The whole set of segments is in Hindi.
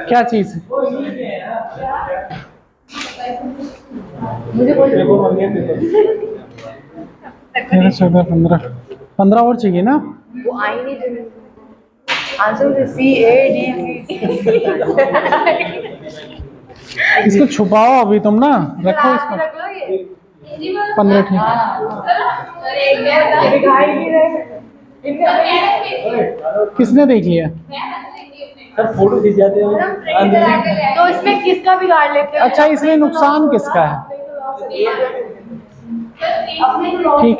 क्या चीज? मुझे कोई 13, 14, 15 15 और चाहिए ना? वो आई नहीं। आंसर सी ए डी इसको छुपाओ अभी तुम ना, रखो इसको। रख लो ये 15 ठीक। किसने देख लिया? फोटो खींच जाते हैं। तो इसमें किसका बिगाड़ लेते हैं? अच्छा, इसमें नुकसान किसका है? ठीक।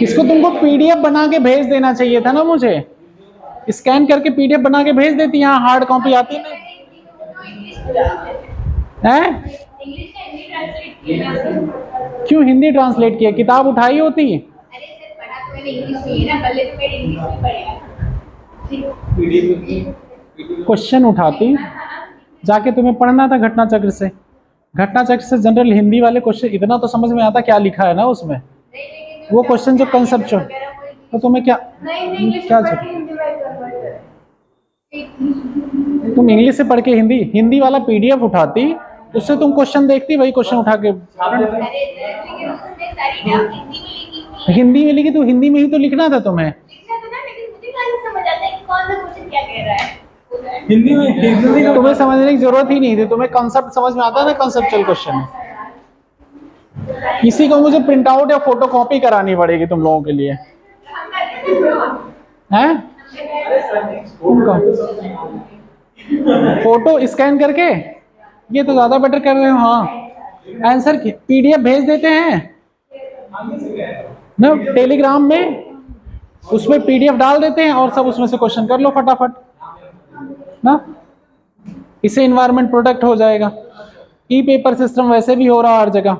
इसको तुमको पीडीएफ बना के भेज देना चाहिए था ना मुझे। स्कैन करके पीडीएफ बना के भेज देती, यहाँ हार्ड कॉपी आती नहीं है। क्यों हिंदी ट्रांसलेट किया? किताब उठाई होती। क्वेश्चन उठाती, जाके तुम्हें पढ़ना था घटना चक्र से। घटना चक्र से जनरल हिंदी वाले क्वेश्चन इतना तो समझ में आता क्या लिखा है ना उसमें। वो क्वेश्चन जो कंसेप्चुअल, तो तुम्हें क्या क्या तुम इंग्लिश से पढ़ के हिंदी वाला पीडीएफ उठाती, उससे तुम क्वेश्चन देखती, वही क्वेश्चन उठा के हिंदी में लिखी, तो हिंदी में ही तो लिखना था तुम्हें। हिंदी में तुम्हें समझने की जरूरत ही नहीं थी, तुम्हें कॉन्सेप्ट समझ में आता है ना, कंसेप्चुअल क्वेश्चन है। इसी को मुझे प्रिंट आउट या फोटो कॉपी करानी पड़ेगी तुम लोगों के लिए, हैं? फोटो स्कैन करके, ये तो ज्यादा बेटर कर रहे हो। हाँ, आंसर की पीडीएफ भेज देते हैं ना टेलीग्राम में, उसमें पीडीएफ डाल देते हैं और सब उसमें से क्वेश्चन कर लो फटाफट ना। इससे इन्वायरमेंट प्रोटेक्ट हो जाएगा। ई पेपर सिस्टम वैसे भी हो रहा है हर जगह,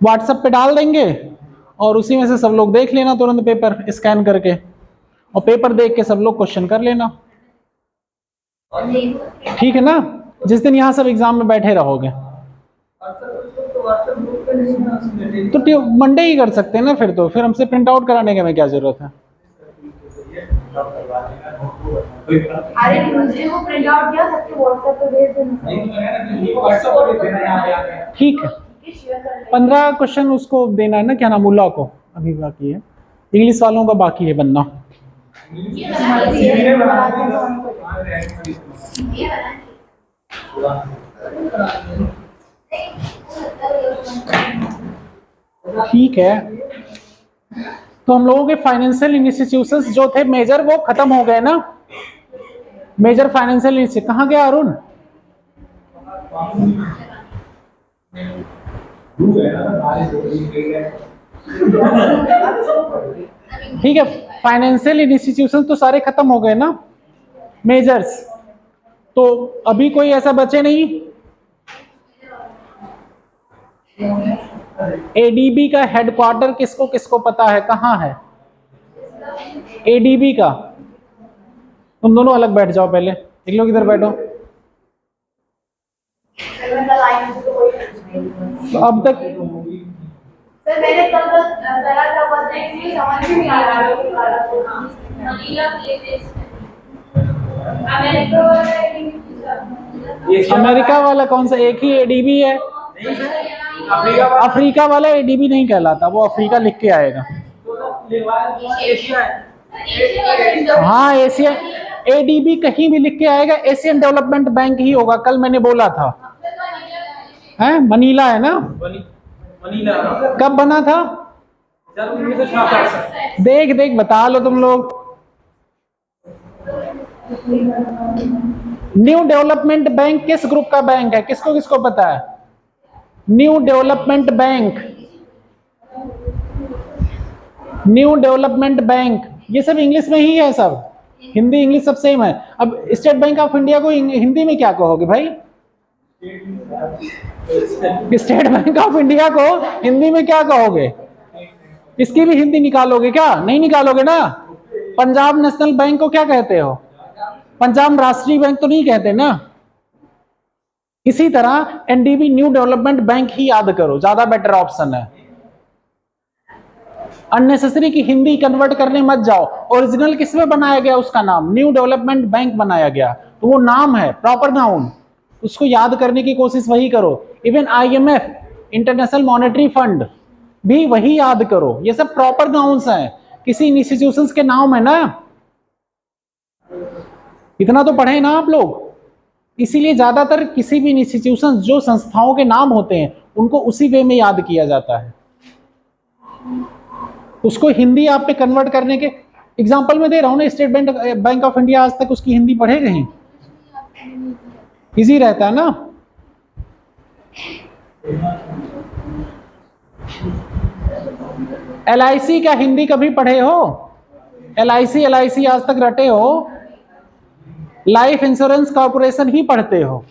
व्हाट्सएप पे डाल देंगे और उसी में से सब लोग देख लेना तुरंत पेपर स्कैन करके, और पेपर देख के सब लोग क्वेश्चन कर लेना। ठीक है ना? जिस दिन यहाँ सब एग्जाम में बैठे रहोगे तो मंडे ही कर सकते हैं ना। फिर हमसे प्रिंट आउट कराने के में क्या जरूरत है? अरे मुझे वो प्रिंट आउट किया सबके व्हाट्सएप पे भेज देना। ठीक है, 15 क्वेश्चन उसको देना है ना, क्या नाम, मुल्ला को अभी बाकी है। इंग्लिश वालों का बाकी है बनना। ठीक है, तो हम लोगों के फाइनेंशियल इंस्टीट्यूशंस जो थे मेजर, वो खत्म हो गए ना। मेजर फाइनेंशियल इंस्टीट्यूशन कहाँ गया अरुण? ठीक है, फाइनेंशियल इंस्टीट्यूशन तो सारे खत्म हो गए ना, मेजर्स। तो अभी कोई ऐसा बचे नहीं। एडीबी का हेडक्वार्टर किसको किसको पता है, कहाँ है एडीबी का? तुम दोनों अलग बैठ जाओ पहले, एक लोग इधर बैठो। तो अब तक सर मैंने कल करा था, बस एक्चुअली समझ में नहीं आ रहा अमेरिका वाला कौन सा? एक ही एडीबी है। अफ्रीका वाला एडीबी नहीं कहलाता, वो अफ्रीका लिख के आएगा। हाँ, एशिया एडीबी कहीं भी लिख के आएगा, एशियन डेवलपमेंट बैंक ही होगा। कल मैंने बोला था, है मनीला है ना? मनीला कब बना था? देख देख बता लो तुम लोग। न्यू डेवलपमेंट बैंक किस ग्रुप का बैंक है? किसको किसको पता है? New development bank, new development bank, ये सब इंग्लिश में ही है सब, हिंदी इंग्लिश सब सेम है। अब स्टेट बैंक ऑफ इंडिया को हिंदी में क्या कहोगे भाई? स्टेट बैंक ऑफ इंडिया को हिंदी में क्या कहोगे? इसकी भी हिंदी निकालोगे क्या? नहीं निकालोगे ना। पंजाब नेशनल बैंक को क्या कहते हो? पंजाब राष्ट्रीय बैंक तो नहीं कहते ना। इसी तरह एनडीबी न्यू डेवलपमेंट बैंक ही याद करो, ज्यादा बेटर ऑप्शन है। अननेसेसरी की हिंदी कन्वर्ट करने मत जाओ। ओरिजिनल किसमें बनाया गया, उसका नाम न्यू डेवलपमेंट बैंक बनाया गया, तो वो नाम है, प्रॉपर नाउन, उसको याद करने की कोशिश वही करो। Even IMF, international monetary fund, भी वही याद करो। ये सब प्रॉपर नाउन्स हैं, किसी इंस्टीट्यूशंस के नाम है ना, इतना तो पढ़े ना आप लोग। इसीलिए ज्यादातर किसी भी इंस्टीट्यूशन, जो संस्थाओं के नाम होते हैं, उनको उसी वे में याद किया जाता है। उसको हिंदी आप पे कन्वर्ट करने के एग्जांपल में दे रहा हूं ना, स्टेट बैंक ऑफ इंडिया, आज तक उसकी हिंदी पढ़े कहीं? इजी रहता है ना। एलआईसी का हिंदी कभी पढ़े हो? एलआईसी एलआईसी आज तक रटे हो? लाइफ इंश्योरेंस कॉर्पोरेशन ही पढ़ते हो,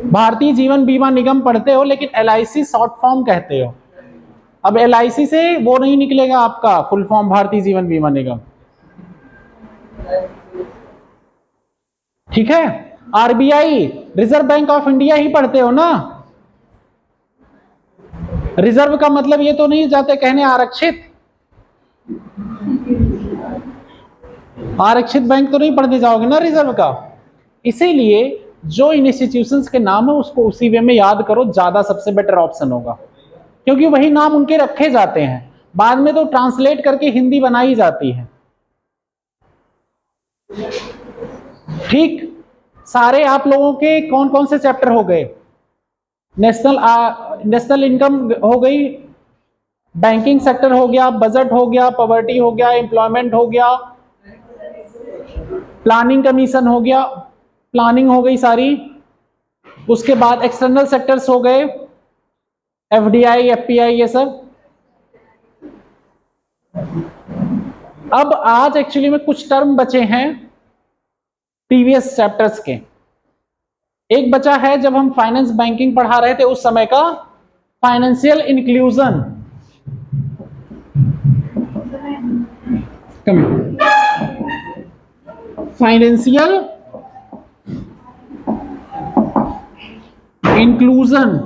भारतीय जीवन बीमा निगम पढ़ते हो, लेकिन एलआईसी शॉर्ट फॉर्म कहते हो। अब एलआईसी से वो नहीं निकलेगा आपका फुल फॉर्म, भारतीय जीवन बीमा निगम, ठीक है। RBI, reserve bank of India ही पढ़ते हो ना। रिजर्व का मतलब ये तो नहीं जाते कहने आरक्षित, आरक्षित बैंक तो नहीं पढ़ने जाओगे ना रिजर्व का। इसीलिए जो इंस्टीट्यूशंस के नाम है उसको उसी वे में याद करो, ज्यादा सबसे बेटर ऑप्शन होगा, क्योंकि वही नाम उनके रखे जाते हैं, बाद में तो ट्रांसलेट करके हिंदी बनाई जाती है। ठीक, सारे आप लोगों के कौन कौन से चैप्टर हो गए? नेशनल इनकम हो गई, बैंकिंग सेक्टर हो गया, बजट हो गया, पॉवर्टी हो गया, एम्प्लॉयमेंट हो गया, प्लानिंग कमीशन हो गया, प्लानिंग हो गई सारी। उसके बाद एक्सटर्नल सेक्टर्स हो गए, एफडीआई, एफपीआई, ये सब। अब आज एक्चुअली में कुछ टर्म बचे हैं प्रीवियस चैप्टर्स के। एक बचा है जब हम फाइनेंस बैंकिंग पढ़ा रहे थे उस समय का, financial inclusion. Financial inclusion,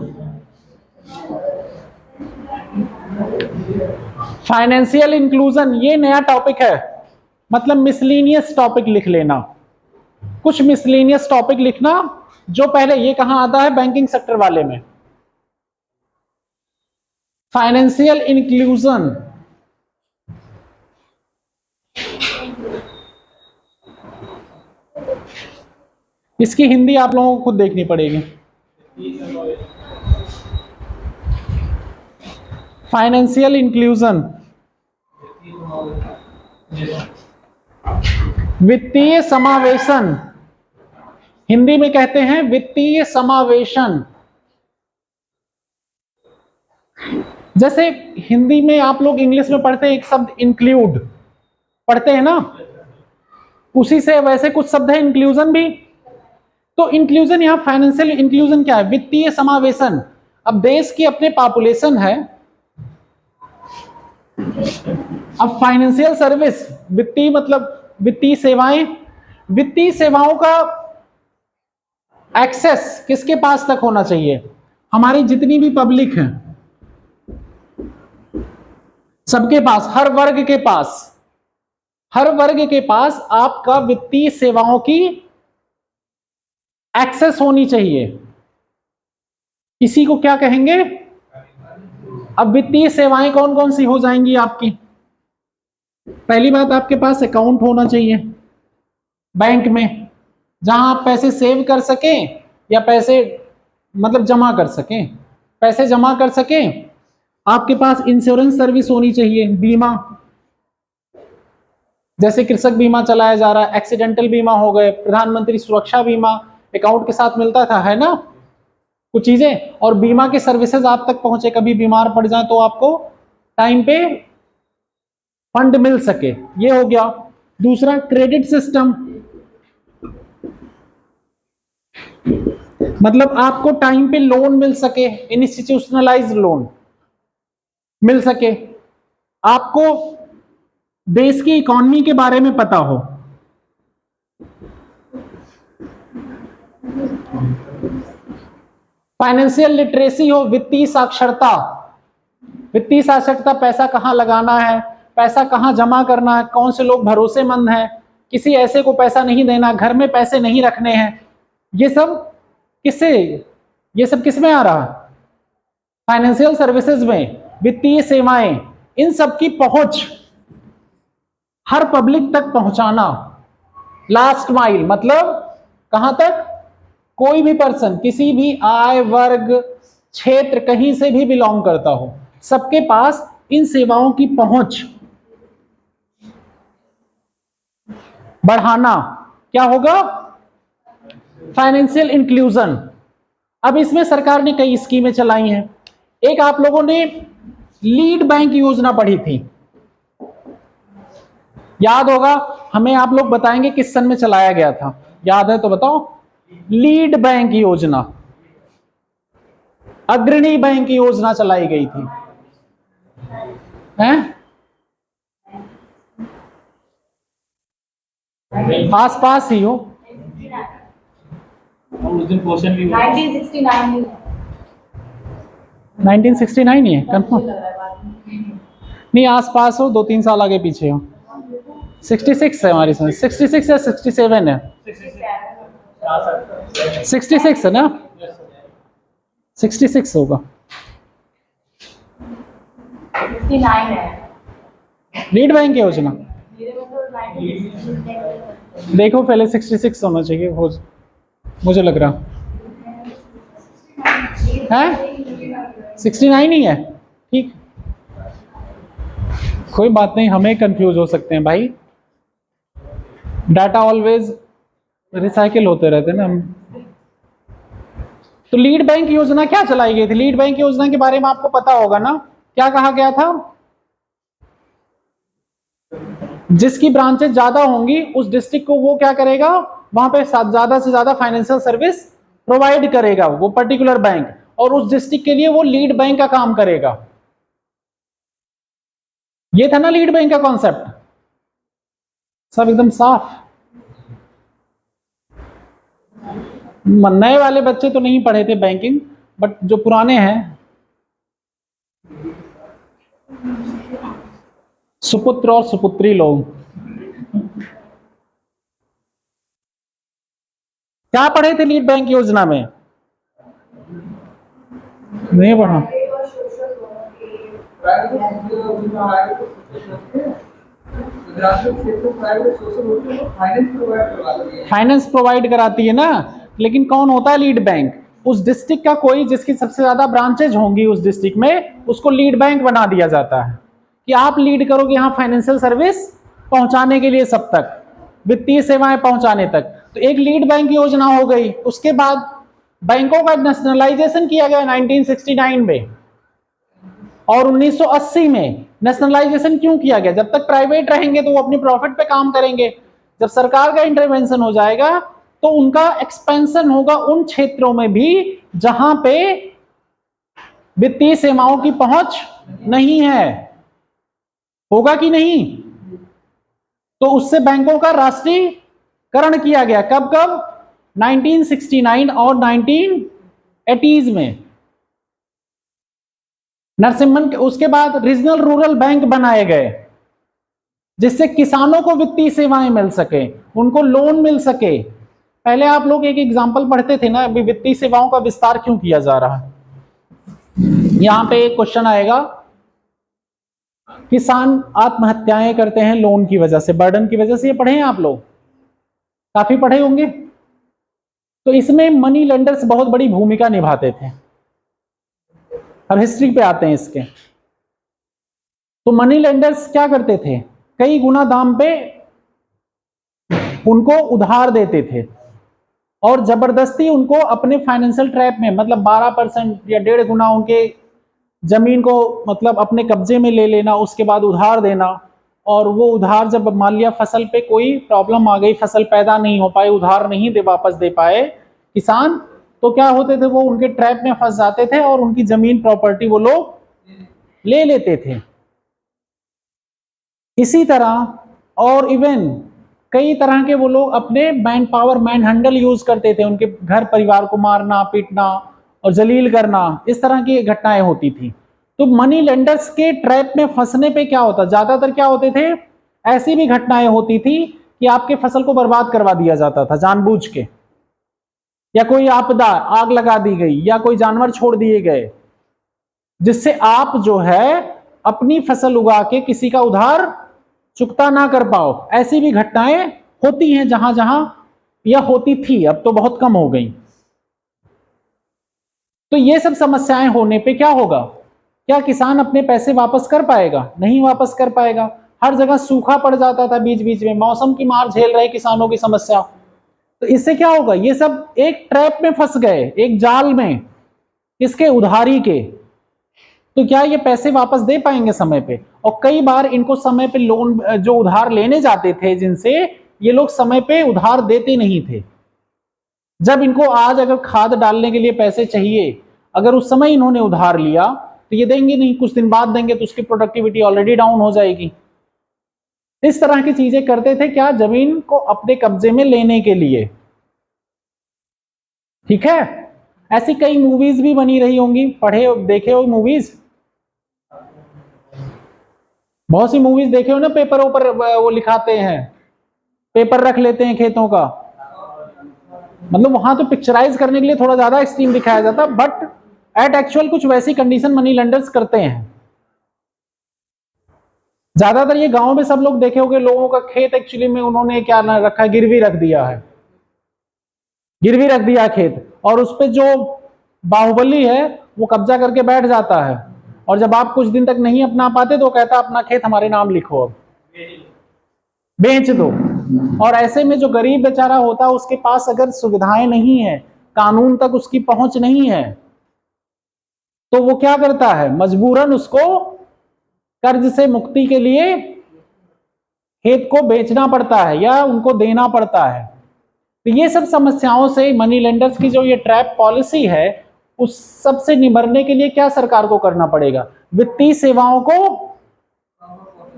financial inclusion ये नया टॉपिक है, मतलब मिसलेनियस टॉपिक लिख लेना, कुछ मिसलेनियस टॉपिक लिखना जो पहले, ये कहां आता है? बैंकिंग सेक्टर वाले में। फाइनेंशियल इंक्लूजन, इसकी हिंदी आप लोगों को खुद देखनी पड़ेगी। फाइनेंशियल इंक्लूजन, वित्तीय समावेशन, हिंदी में कहते हैं वित्तीय समावेशन। जैसे हिंदी में आप लोग इंग्लिश में पढ़ते हैं एक शब्द इंक्लूड, पढ़ते हैं ना, उसी से वैसे कुछ शब्द है इंक्लूजन भी। तो इंक्लूजन, यहां फाइनेंशियल इंक्लूजन क्या है? वित्तीय समावेशन। अब देश की अपने पॉपुलेशन है, अब फाइनेंशियल सर्विस, वित्तीय मतलब वित्तीय सेवाएं, वित्तीय सेवाओं का एक्सेस किसके पास तक होना चाहिए? हमारी जितनी भी पब्लिक है सबके पास, हर वर्ग के पास, हर वर्ग के पास आपका वित्तीय सेवाओं की एक्सेस होनी चाहिए। इसी को क्या कहेंगे? अब वित्तीय सेवाएं कौन कौन सी हो जाएंगी आपकी? पहली बात, आपके पास अकाउंट होना चाहिए बैंक में, जहां आप पैसे सेव कर सकें या पैसे मतलब जमा कर सकें, पैसे जमा कर सकें। आपके पास इंश्योरेंस सर्विस होनी चाहिए, बीमा, जैसे कृषक बीमा चलाया जा रहा है, एक्सीडेंटल बीमा हो गए, प्रधानमंत्री सुरक्षा बीमा अकाउंट के साथ मिलता था, है ना कुछ चीजें। और बीमा के सर्विसेज आप तक पहुंचे, कभी बीमार पड़ जाए तो आपको टाइम पे फंड मिल सके, ये हो गया। दूसरा, क्रेडिट सिस्टम, मतलब आपको टाइम पे लोन मिल सके, इंस्टीट्यूशनलाइज्ड लोन मिल सके, आपको देश की इकोनॉमी के बारे में पता हो। फाइनेंशियल लिटरेसी हो, वित्तीय साक्षरता। वित्तीय साक्षरता, पैसा कहाँ लगाना है, पैसा कहाँ जमा करना है, कौन से लोग भरोसेमंद हैं, किसी ऐसे को पैसा नहीं देना, घर में पैसे नहीं रखने हैं। ये सब किस में आ रहा है? फाइनेंशियल सर्विसेज में, वित्तीय सेवाएं, इन सब की पहुंच हर पब्लिक तक पहुंचाना। लास्ट माइल मतलब कहां तक? कोई भी पर्सन, किसी भी आय वर्ग क्षेत्र, कहीं से भी बिलोंग करता हो, सबके पास इन सेवाओं की पहुंच बढ़ाना। क्या होगा? Financial inclusion. अब इसमें सरकार ने कई स्कीमें चलाई हैं। एक आप लोगों ने लीड बैंक योजना पढ़ी थी, याद होगा? हमें आप लोग बताएंगे किस सन में चलाया गया था, याद है तो बताओ। लीड बैंक योजना, अग्रणी बैंक योजना चलाई गई थी, हैं? आसपास ही हो। उस दिन क्वेश्चन भी हुआ। 1969 1969 ही है कंफर्म? नहीं, आसपास हो, 2-3 साल आगे पीछे हो। 66 है हमारी समझ, 66 या 67 है? 66 है ना? 66 होगा। 69 है। लीड बैंक योजना मेरे में तो 1969 देखो, पहले 66 होना चाहिए, हो मुझे लग रहा है 69 ही है। ठीक, कोई बात नहीं, हमें कंफ्यूज हो सकते हैं भाई, डाटा ऑलवेज रिसाइकिल होते रहते हैं ना हम। तो लीड बैंक योजना क्या चलाई गई थी? लीड बैंक योजना के बारे में आपको पता होगा ना, क्या कहा गया था? जिसकी ब्रांचेस ज्यादा होंगी उस डिस्ट्रिक्ट को वो क्या करेगा, वहां पे ज्यादा से ज्यादा फाइनेंशियल सर्विस प्रोवाइड करेगा वो पर्टिकुलर बैंक, और उस डिस्ट्रिक्ट के लिए वो लीड बैंक का काम करेगा। ये था ना लीड बैंक का कॉन्सेप्ट। सब एकदम साफ। नए वाले बच्चे तो नहीं पढ़े थे बैंकिंग, बट जो पुराने हैं, सुपुत्र और सुपुत्री लोग, क्या पढ़े थे लीड बैंक योजना में? नहीं पढ़ा। फाइनेंस प्रोवाइड कराती है ना, लेकिन कौन होता है लीड बैंक? उस डिस्ट्रिक्ट का कोई जिसकी सबसे ज्यादा ब्रांचेज होंगी उस डिस्ट्रिक्ट में, उसको लीड बैंक बना दिया जाता है कि आप लीड करोगे यहाँ फाइनेंशियल सर्विस पहुंचाने के लिए, सब तक वित्तीय सेवाएं पहुंचाने तक। तो एक लीड बैंक योजना हो गई। उसके बाद बैंकों का नेशनलाइजेशन किया गया 1969 में, और 1980 में नेशनलाइजेशन क्यों किया गया? जब तक प्राइवेट रहेंगे तो वो अपनी प्रॉफिट पे काम करेंगे, जब सरकार का इंटरवेंशन हो जाएगा तो उनका एक्सपेंशन होगा उन क्षेत्रों में भी जहां पे वित्तीय सेवाओं की पहुंच नहीं है। होगा कि नहीं? तो उससे बैंकों का राष्ट्रीयकरण किया गया। कब कब? 1969 और 1980s में। नरसिम्हन के उसके बाद रीजनल रूरल बैंक बनाए गए, जिससे किसानों को वित्तीय सेवाएं मिल सके, उनको लोन मिल सके। पहले आप लोग एक एग्जांपल पढ़ते थे ना, अभी वित्तीय सेवाओं का विस्तार क्यों किया जा रहा है। यहां पे एक क्वेश्चन आएगा, किसान आत्महत्याएं करते हैं लोन की वजह से, बर्डन की वजह से। ये पढ़े हैं आप लोग, काफी पढ़े होंगे। तो इसमें मनी लेंडर्स बहुत बड़ी भूमिका निभाते थे। अब हिस्ट्री पे आते हैं इसके। तो मनी लेंडर्स क्या करते थे? कई गुना दाम पे उनको उधार देते थे और जबरदस्ती उनको अपने फाइनेंशियल ट्रैप में, मतलब 12% या 1.5 गुना उनके जमीन को मतलब अपने कब्जे में ले लेना, उसके बाद उधार देना। और वो उधार जब मान लिया फसल पे कोई प्रॉब्लम आ गई, फसल पैदा नहीं हो पाई, उधार नहीं वापस दे पाए किसान, तो क्या होते थे, वो उनके ट्रैप में फंस जाते थे और उनकी जमीन प्रॉपर्टी वो लोग ले लेते थे। इसी तरह और इवन कई तरह के वो लोग अपने man power, man handle use करते थे, उनके घर परिवार को मारना पीटना और जलील करना, इस तरह की घटनाएं होती थी। तो मनी लेंडर्स के ट्रैप में फंसने पे क्या होता, ज्यादातर क्या होते थे, ऐसी भी घटनाएं होती थी कि आपके फसल को बर्बाद करवा दिया जाता था जानबूझ के, या कोई आपदा, आग लगा दी गई, या कोई जानवर छोड़ दिए गए, जिससे आप जो है अपनी फसल उगा के किसी का उधार चुकता ना कर पाओ। ऐसी भी घटनाएं होती हैं जहां जहां, या होती थी, अब तो बहुत कम हो गई। तो ये सब समस्याएं होने पे क्या होगा, क्या किसान अपने पैसे वापस कर पाएगा? नहीं वापस कर पाएगा। हर जगह सूखा पड़ जाता था बीच बीच में, मौसम की मार झेल रहे किसानों की समस्या। तो इससे क्या होगा, ये सब एक ट्रैप में फंस गए, एक जाल में, किसके, उधारी के। तो क्या ये पैसे वापस दे पाएंगे समय पे? और कई बार इनको समय पे लोन, जो उधार लेने जाते थे जिनसे, ये लोग समय पे उधार देते नहीं थे। जब इनको आज अगर खाद डालने के लिए पैसे चाहिए, अगर उस समय इन्होंने उधार लिया तो ये देंगे नहीं, कुछ दिन बाद देंगे, तो उसकी प्रोडक्टिविटी ऑलरेडी डाउन हो जाएगी। इस तरह की चीजें करते थे, क्या, जमीन को अपने कब्जे में लेने के लिए। ठीक है, ऐसी कई मूवीज भी बनी रही होंगी, पढ़े देखे हो मूवीज, बहुत सी मूवीज देखे हो ना, पेपरों पर वो लिखाते हैं, पेपर रख लेते हैं खेतों का, मतलब वहां तो पिक्चराइज करने के लिए थोड़ा ज्यादा एक्सट्रीम दिखाया जाता, बट एट एक्चुअल कुछ वैसी कंडीशन मनी लेंडर्स करते हैं। ज्यादातर ये गांव में सब लोग देखे होंगे, लोगों का खेत एक्चुअली में उन्होंने क्या ना रखा, गिरवी रख दिया है, गिरवी रख दिया खेत, और उस पे जो बाहुबली है वो कब्जा करके बैठ जाता है, और जब आप कुछ दिन तक नहीं अपना पाते तो कहता अपना खेत हमारे नाम लिखो, अब बेच दो। और ऐसे में जो गरीब बेचारा होता है, उसके पास अगर सुविधाएं नहीं है, कानून तक उसकी पहुंच नहीं है, तो वो क्या करता है, मजबूरन उसको कर्ज से मुक्ति के लिए खेत को बेचना पड़ता है या उनको देना पड़ता है। तो ये सब समस्याओं से मनी लेंडर्स की जो ये ट्रैप पॉलिसी है, उस सब से निबरने के लिए क्या सरकार को करना पड़ेगा, वित्तीय सेवाओं को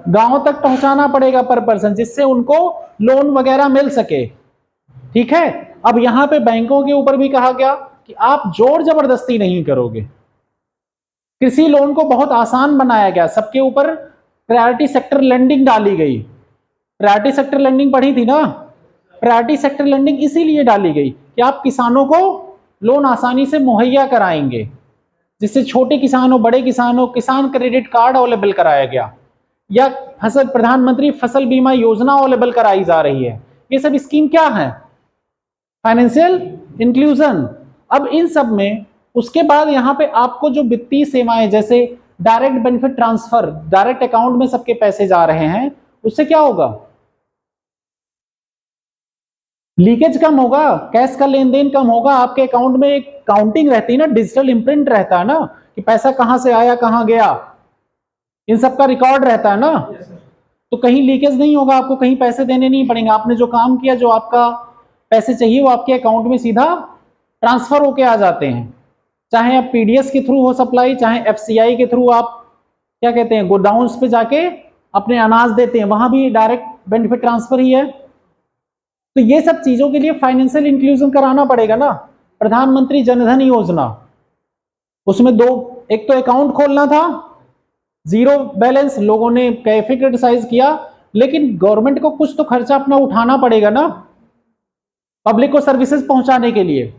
गांव तक पहुंचाना पड़ेगा पर पर्सन, जिससे उनको लोन वगैरह मिल सके। ठीक है, अब यहां पे बैंकों के ऊपर भी कहा गया कि आप जोर जबरदस्ती नहीं करोगे। कृषि लोन को बहुत आसान बनाया गया, सबके ऊपर प्रायोरिटी सेक्टर लेंडिंग डाली गई। प्रायोरिटी सेक्टर लेंडिंग पढ़ी थी ना, प्रायोरिटी सेक्टर लेंडिंग इसीलिए डाली गई कि आप किसानों को लोन आसानी से मुहैया कराएंगे, जिससे छोटे किसान हो, बड़े किसान हो, किसान क्रेडिट कार्ड अवेलेबल कराया गया, या फसल, प्रधानमंत्री फसल बीमा योजना अवेलेबल कराई जा रही है। ये सब स्कीम क्या है, फाइनेंशियल इंक्लूजन। अब इन सब में उसके बाद यहाँ पे आपको जो वित्तीय सेवाएं, जैसे direct benefit transfer, direct account में सबके पैसे जा रहे हैं, उससे क्या होगा, लीकेज कम होगा, कैश का लेन देन कम होगा, आपके अकाउंट में एक काउंटिंग रहती है ना, डिजिटल इम्प्रिंट रहता है ना, कि पैसा कहां से आया, कहां गया, इन सब का रिकॉर्ड रहता है ना। तो कहीं लीकेज नहीं होगा, आपको कहीं पैसे देने नहीं पड़ेंगे, आपने जो काम किया, जो आपका पैसे चाहिए वो आपके अकाउंट में सीधा ट्रांसफर होके आ जाते हैं। चाहे आप पीडीएस के थ्रू हो सप्लाई, चाहे एफसीआई के थ्रू आप क्या कहते हैं, गोडाउन्स पे जाके अपने अनाज देते हैं, वहां भी डायरेक्ट बेनिफिट ट्रांसफर ही है। तो ये सब चीजों के लिए फाइनेंशियल इंक्लूजन कराना पड़ेगा ना। प्रधानमंत्री जनधन योजना, उसमें दो, एक तो अकाउंट खोलना था, जीरो बैलेंस, लोगों ने कैफे क्रिटिसाइज किया, लेकिन गवर्नमेंट को कुछ तो खर्चा अपना उठाना पड़ेगा ना, पब्लिक को सर्विसेज पहुंचाने के लिए।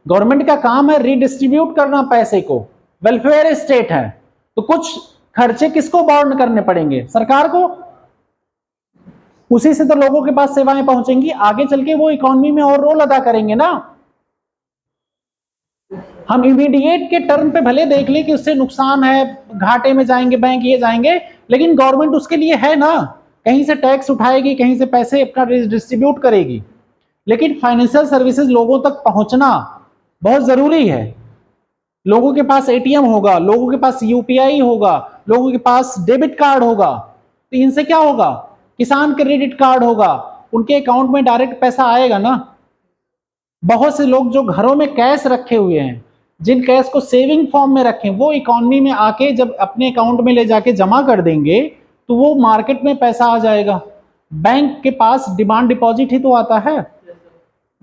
गवर्नमेंट का काम है रीडिस्ट्रीब्यूट करना पैसे को, वेलफेयर स्टेट है, तो कुछ खर्चे किसको बॉर्न करने पड़ेंगे, सरकार को। उसी से तो लोगों के पास सेवाएं पहुंचेंगी, आगे चल के वो इकोनॉमी में और रोल अदा करेंगे ना। हम इमीडिएट के टर्म पे भले देख ले कि उससे नुकसान है, घाटे में जाएंगे बैंक, ये जाएंगे, लेकिन गवर्नमेंट उसके लिए है ना, कहीं से टैक्स उठाएगी, कहीं से पैसे अपना डिस्ट्रीब्यूट करेगी। लेकिन फाइनेंशियल सर्विसेज लोगों तक पहुंचना बहुत जरूरी है। लोगों के पास एटीएम होगा, लोगों के पास यूपीआई होगा, लोगों के पास डेबिट कार्ड होगा, तो इनसे क्या होगा, किसान क्रेडिट कार्ड होगा, उनके अकाउंट में डायरेक्ट पैसा आएगा ना। बहुत से लोग जो घरों में कैश रखे हुए हैं, जिन कैश को सेविंग फॉर्म में रखें, वो इकोनॉमी में आके जब अपने अकाउंट में ले जाके जमा कर देंगे तो वो मार्केट में पैसा आ जाएगा। बैंक के पास डिमांड डिपॉजिट ही तो आता है,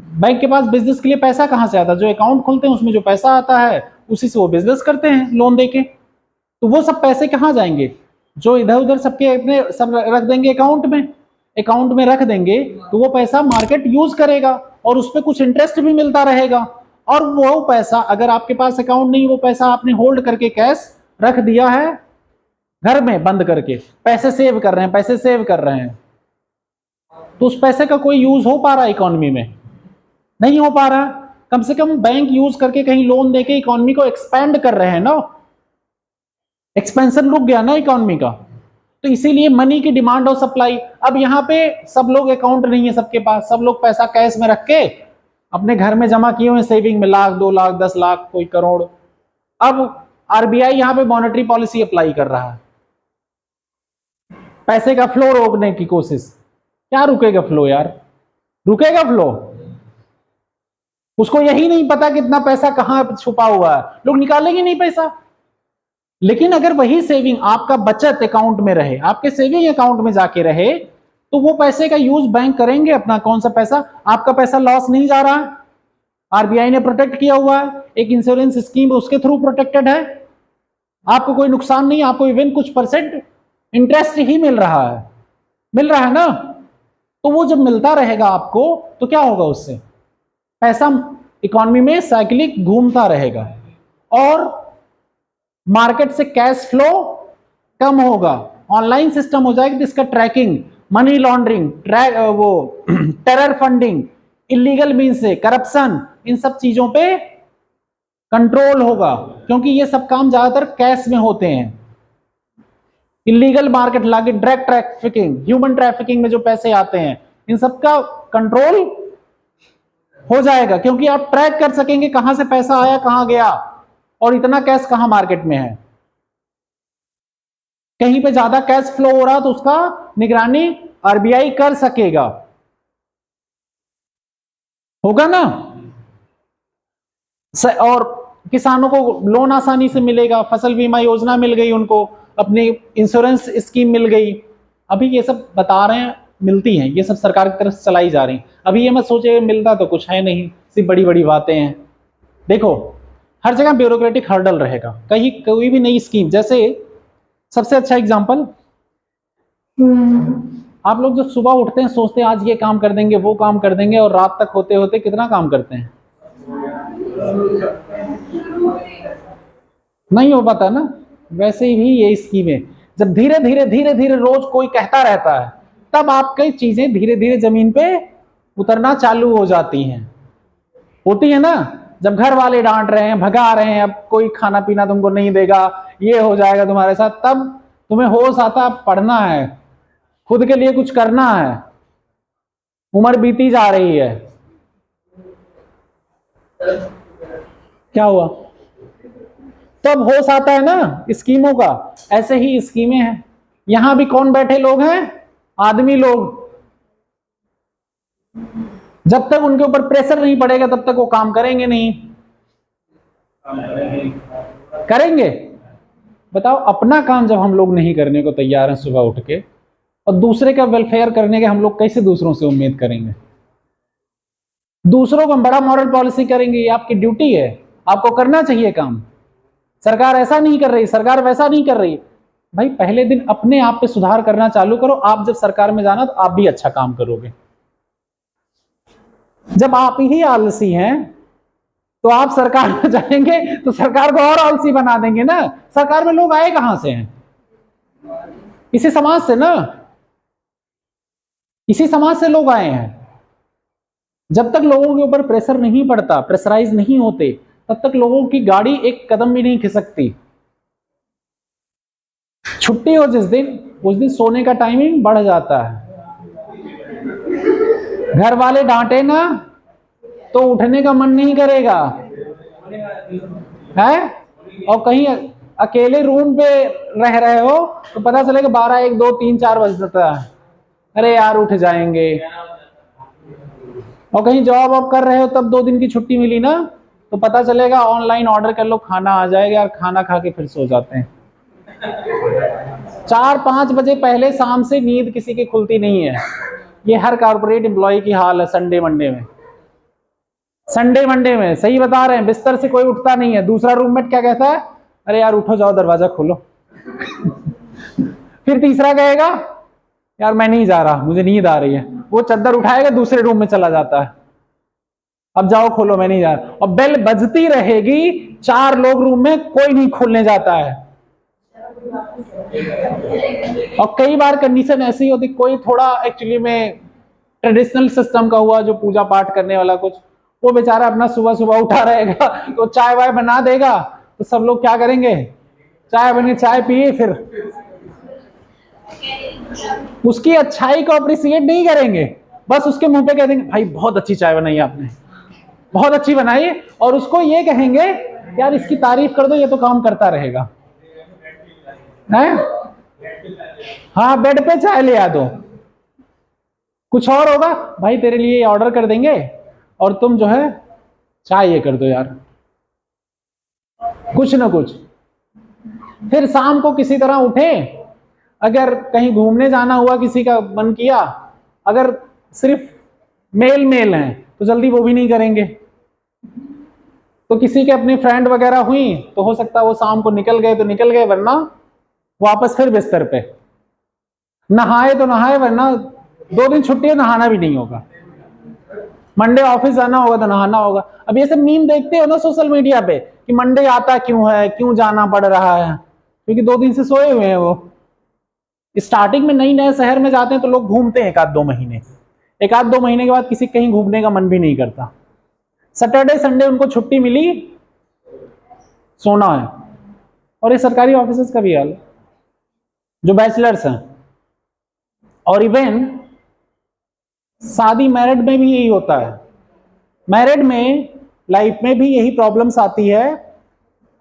बैंक के पास बिजनेस के लिए पैसा कहाँ से आता है? जो अकाउंट खोलते हैं उसमें जो पैसा आता है उसी से वो बिजनेस करते हैं लोन देके। तो वो सब पैसे कहाँ जाएंगे? जो इधर उधर सबके अपने सब रख देंगे अकाउंट में रख देंगे, तो वो पैसा मार्केट यूज करेगा और उस पर कुछ इंटरेस्ट भी मिलता रहेगा। और वो पैसा अगर आपके पास अकाउंट नहीं, वो पैसा आपने होल्ड करके कैश रख दिया है घर में बंद करके, पैसे सेव कर रहे हैं, तो उस पैसे का कोई यूज हो पा रहा है इकोनॉमी में? नहीं हो पा रहा। कम से कम बैंक यूज करके कहीं लोन देके इकोनॉमी को एक्सपेंड कर रहे हैं ना, एक्सपेंशन रुक गया ना इकोनॉमी का। तो इसीलिए मनी की डिमांड और सप्लाई। अब यहाँ पे सब लोग अकाउंट नहीं है सबके पास, सब लोग पैसा कैश में रख के अपने घर में जमा किए हुए सेविंग में, लाख 2 लाख 10 लाख कोई करोड़। अब आरबीआई यहाँ पे मॉनेटरी पॉलिसी अप्लाई कर रहा है, पैसे का फ्लो रोकने की कोशिश। क्या रुकेगा फ्लो यार? रुकेगा फ्लो? उसको यही नहीं पता कितना पैसा कहां छुपा हुआ है, लोग निकालेंगे नहीं पैसा। लेकिन अगर वही सेविंग आपका बचत अकाउंट में रहे, आपके सेविंग अकाउंट में जाके रहे, तो वो पैसे का यूज बैंक करेंगे अपना। कौन सा पैसा? आपका पैसा लॉस नहीं जा रहा है, आरबीआई ने प्रोटेक्ट किया हुआ है, एक इंश्योरेंस स्कीम उसके थ्रू प्रोटेक्टेड है, आपको कोई नुकसान नहीं, आपको इवन कुछ परसेंट इंटरेस्ट ही मिल रहा है ना। तो वो जब मिलता रहेगा आपको, तो क्या होगा उससे? पैसा इकोनॉमी में साइक्लिक घूमता रहेगा और मार्केट से कैश फ्लो कम होगा। ऑनलाइन सिस्टम हो जाएगा जिसका ट्रैकिंग, मनी लॉन्ड्रिंग, वो टेरर फंडिंग, इलीगल मीन से करप्शन, इन सब चीजों पे कंट्रोल होगा, क्योंकि ये सब काम ज्यादातर कैश में होते हैं। इलीगल मार्केट लाके ड्रग ट्रैफिकिंग, ह्यूमन ट्रैफिकिंग में जो पैसे आते हैं, इन सब का कंट्रोल हो जाएगा, क्योंकि आप ट्रैक कर सकेंगे कहां से पैसा आया, कहां गया, और इतना कैश कहां मार्केट में है। कहीं पे ज्यादा कैश फ्लो हो रहा तो उसका निगरानी आरबीआई कर सकेगा, होगा ना। और किसानों को लोन आसानी से मिलेगा, फसल बीमा योजना मिल गई उनको, अपनी इंश्योरेंस स्कीम मिल गई। अभी ये सब बता रहे हैं मिलती हैं, ये सब सरकार की तरफ से चलाई जा रही। अभी ये मत सोचे मिलता तो कुछ है नहीं, सिर्फ बड़ी बड़ी बातें हैं। देखो हर जगह ब्यूरोक्रेटिक हर्डल रहेगा, कहीं कोई भी नई स्कीम, जैसे सबसे अच्छा एग्जांपल, आप लोग जो सुबह उठते हैं सोचते हैं आज ये काम कर देंगे वो काम कर देंगे, और रात तक होते होते कितना काम करते हैं? नहीं हो पाता ना। वैसे ही ये स्कीमें जब धीरे धीरे रोज कोई कहता रहता है, तब आपकी चीजें धीरे धीरे जमीन पे उतरना चालू हो जाती हैं। होती है ना, जब घर वाले डांट रहे हैं, भगा रहे हैं, अब कोई खाना पीना तुमको नहीं देगा, ये हो जाएगा तुम्हारे साथ, तब तुम्हें होश आता पढ़ना है, खुद के लिए कुछ करना है, उम्र बीती जा रही है। क्या हुआ? तब होश आता है ना स्कीमों का। ऐसे ही स्कीमें हैं, यहां भी कौन बैठे लोग हैं? आदमी लोग। जब तक उनके ऊपर प्रेशर नहीं पड़ेगा तब तक वो काम करेंगे नहीं। करेंगे? बताओ, अपना काम जब हम लोग नहीं करने को तैयार हैं सुबह उठ के, और दूसरे का वेलफेयर करने के हम लोग कैसे दूसरों से उम्मीद करेंगे? दूसरों को हम बड़ा मॉरल पॉलिसी करेंगे, ये आपकी ड्यूटी है, आपको करना चाहिए काम। सरकार ऐसा नहीं कर रही, सरकार वैसा नहीं कर रही। भाई पहले दिन अपने आप पे सुधार करना चालू करो, आप जब सरकार में जाना तो आप भी अच्छा काम करोगे। जब आप ही आलसी हैं तो आप सरकार में जाएंगे तो सरकार को और आलसी बना देंगे ना। सरकार में लोग आए कहां से हैं? इसी समाज से ना, इसी समाज से लोग आए हैं। जब तक लोगों के ऊपर प्रेशर नहीं पड़ता, प्रेशराइज नहीं होते, तब तक लोगों की गाड़ी एक कदम भी नहीं खिसकती। छुट्टी हो जिस दिन, उस दिन सोने का टाइमिंग बढ़ जाता है। घर वाले डांटे ना तो उठने का मन नहीं करेगा है, और कहीं अकेले रूम पे रह रहे हो तो पता चलेगा 12, 1, 2, 3, 4 बज जाता है, अरे यार उठ जाएंगे। और कहीं जॉब वॉब कर रहे हो तब 2 दिन की छुट्टी मिली ना, तो पता चलेगा ऑनलाइन ऑर्डर कर लो, खाना आ जाएगा, और खाना खा के फिर सो जाते हैं। 4-5 बजे पहले शाम से नींद किसी की खुलती नहीं है। ये हर कॉर्पोरेट एम्प्लॉय की हाल है संडे मंडे में। संडे मंडे में सही बता रहे हैं, बिस्तर से कोई उठता नहीं है। दूसरा रूममेट क्या कहता है, अरे यार उठो जाओ दरवाजा खोलो। फिर तीसरा कहेगा यार मैं नहीं जा रहा, मुझे नींद आ रही है, वो चादर उठाएगा दूसरे रूम में चला जाता है, अब जाओ खोलो मैं नहीं जा रहा। और बेल बजती रहेगी, 4 लोग रूम में, कोई नहीं खोलने जाता है। और कई बार कंडीशन ऐसी होती, कोई थोड़ा एक्चुअली में ट्रेडिशनल सिस्टम का हुआ, जो पूजा पाठ करने वाला कुछ, वो बेचारा अपना सुबह सुबह उठा रहेगा तो चाय वाय बना देगा, तो सब लोग क्या करेंगे, चाय बने चाय पिए, फिर उसकी अच्छाई को अप्रिशिएट नहीं करेंगे, बस उसके मुंह पे कह देंगे भाई बहुत अच्छी चाय बनाई आपने, बहुत अच्छी बनाई, और उसको ये कहेंगे यार इसकी तारीफ कर दो, ये तो काम करता रहेगा है। हाँ बेड पे चाय ले आ दो। कुछ और होगा, भाई तेरे लिए ऑर्डर कर देंगे और तुम जो है चाय ये कर दो यार, कुछ ना कुछ। फिर शाम को किसी तरह उठे, अगर कहीं घूमने जाना हुआ, किसी का मन किया, अगर सिर्फ मेल मेल हैं तो जल्दी वो भी नहीं करेंगे, तो किसी के अपनी फ्रेंड वगैरह हुई तो हो सकता है वो शाम को निकल गए तो निकल गए, वरना वापस फिर बिस्तर पे। नहाए तो नहाए, वरना 2 दिन छुट्टी है, नहाना भी नहीं होगा। मंडे ऑफिस जाना होगा तो नहाना होगा। अब ये सब मीम देखते हो ना सोशल मीडिया पे कि मंडे आता क्यों है, क्यों जाना पड़ रहा है, क्योंकि 2 दिन से सोए हुए हैं वो। स्टार्टिंग में नई नए शहर में जाते हैं तो लोग घूमते हैं 1-2 महीने, 1-2 महीने के बाद किसी कहीं घूमने का मन भी नहीं करता। सैटरडे संडे उनको छुट्टी मिली, सोना है। और ये सरकारी ऑफिसर्स का भी हाल, जो बैचलर्स हैं। और इवन शादी मैरिड में भी यही होता है, मैरिड में लाइफ में भी यही प्रॉब्लम्स आती है।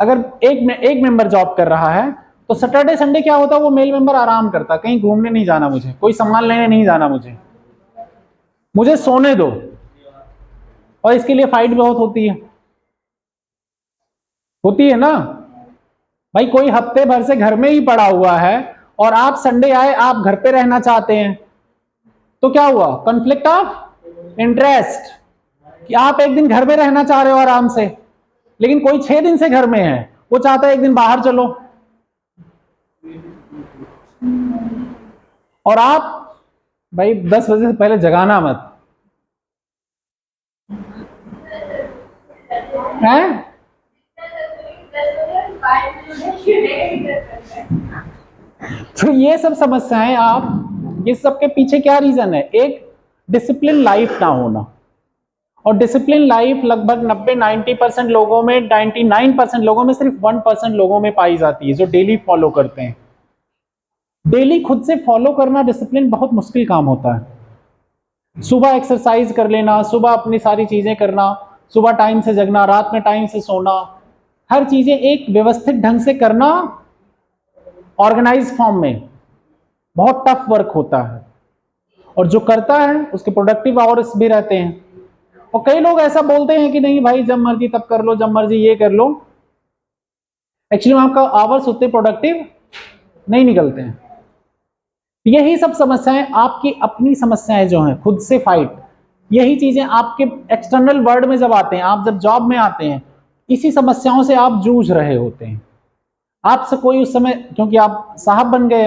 अगर एक मेंबर जॉब कर रहा है तो सैटरडे संडे क्या होता है, वो मेल मेंबर आराम करता, कहीं घूमने नहीं जाना मुझे, कोई सामान लेने नहीं जाना मुझे सोने दो। और इसके लिए फाइट बहुत होती है ना भाई। कोई हफ्ते भर से घर में ही पड़ा हुआ है और आप संडे आए, आप घर पे रहना चाहते हैं, तो क्या हुआ, कॉन्फ्लिक्ट ऑफ इंटरेस्ट, कि आप एक दिन घर में रहना चाह रहे हो आराम से, लेकिन कोई 6 दिन से घर में है, वो चाहता है एक दिन बाहर चलो। और आप भाई 10 बजे से पहले जगाना मत है। तो ये सब समस्याएं, आप ये सब के पीछे क्या रीजन है, एक डिसिप्लिन लाइफ ना होना। और डिसिप्लिन लाइफ लगभग 90-90% लोगों में, 99% लोगों में, सिर्फ 1% लोगों में पाई जाती है जो डेली फॉलो करते हैं। डेली खुद से फॉलो करना डिसिप्लिन बहुत मुश्किल काम होता है। सुबह एक्सरसाइज कर लेना, सुबह अपनी सारी चीजें करना, सुबह टाइम से जगना, रात में टाइम से सोना, हर चीजें एक व्यवस्थित ढंग से करना, ऑर्गेनाइज फॉर्म में, बहुत टफ वर्क होता है। और जो करता है उसके प्रोडक्टिव आवर्स भी रहते हैं। और कई लोग ऐसा बोलते हैं कि नहीं भाई जब मर्जी तब कर लो, जब मर्जी ये कर लो। एक्चुअली में आपका आवर्स उतने प्रोडक्टिव नहीं निकलते हैं। यही सब समस्याएं, आपकी अपनी समस्याएं जो हैं, खुद से फाइट, यही चीजें आपके एक्सटर्नल वर्ल्ड में जब आते हैं, आप जब जॉब में आते हैं, इसी समस्याओं से आप जूझ रहे होते हैं। आपसे कोई उस समय, क्योंकि आप साहब बन गए,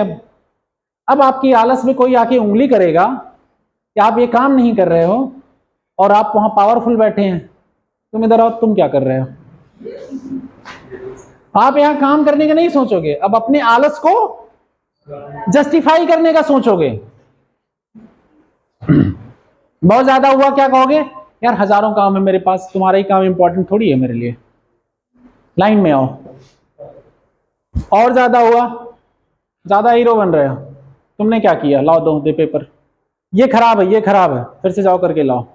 अब आपकी आलस में कोई आके उंगली करेगा कि आप ये काम नहीं कर रहे हो, और आप वहां पावरफुल बैठे हैं, तुम इधर आओ, तुम क्या कर रहे हो। आप यहां काम करने का नहीं सोचोगे, अब अपने आलस को जस्टिफाई करने का सोचोगे। बहुत ज्यादा हुआ क्या कहोगे, यार हजारों काम है मेरे पास, तुम्हारा ही काम इंपॉर्टेंट थोड़ी है मेरे लिए, लाइन में आओ। और ज्यादा हुआ, ज्यादा हीरो बन रहे हो, तुमने क्या किया, लाओ दो दे पेपर, ये खराब है, ये खराब है, फिर से जाओ करके लाओ।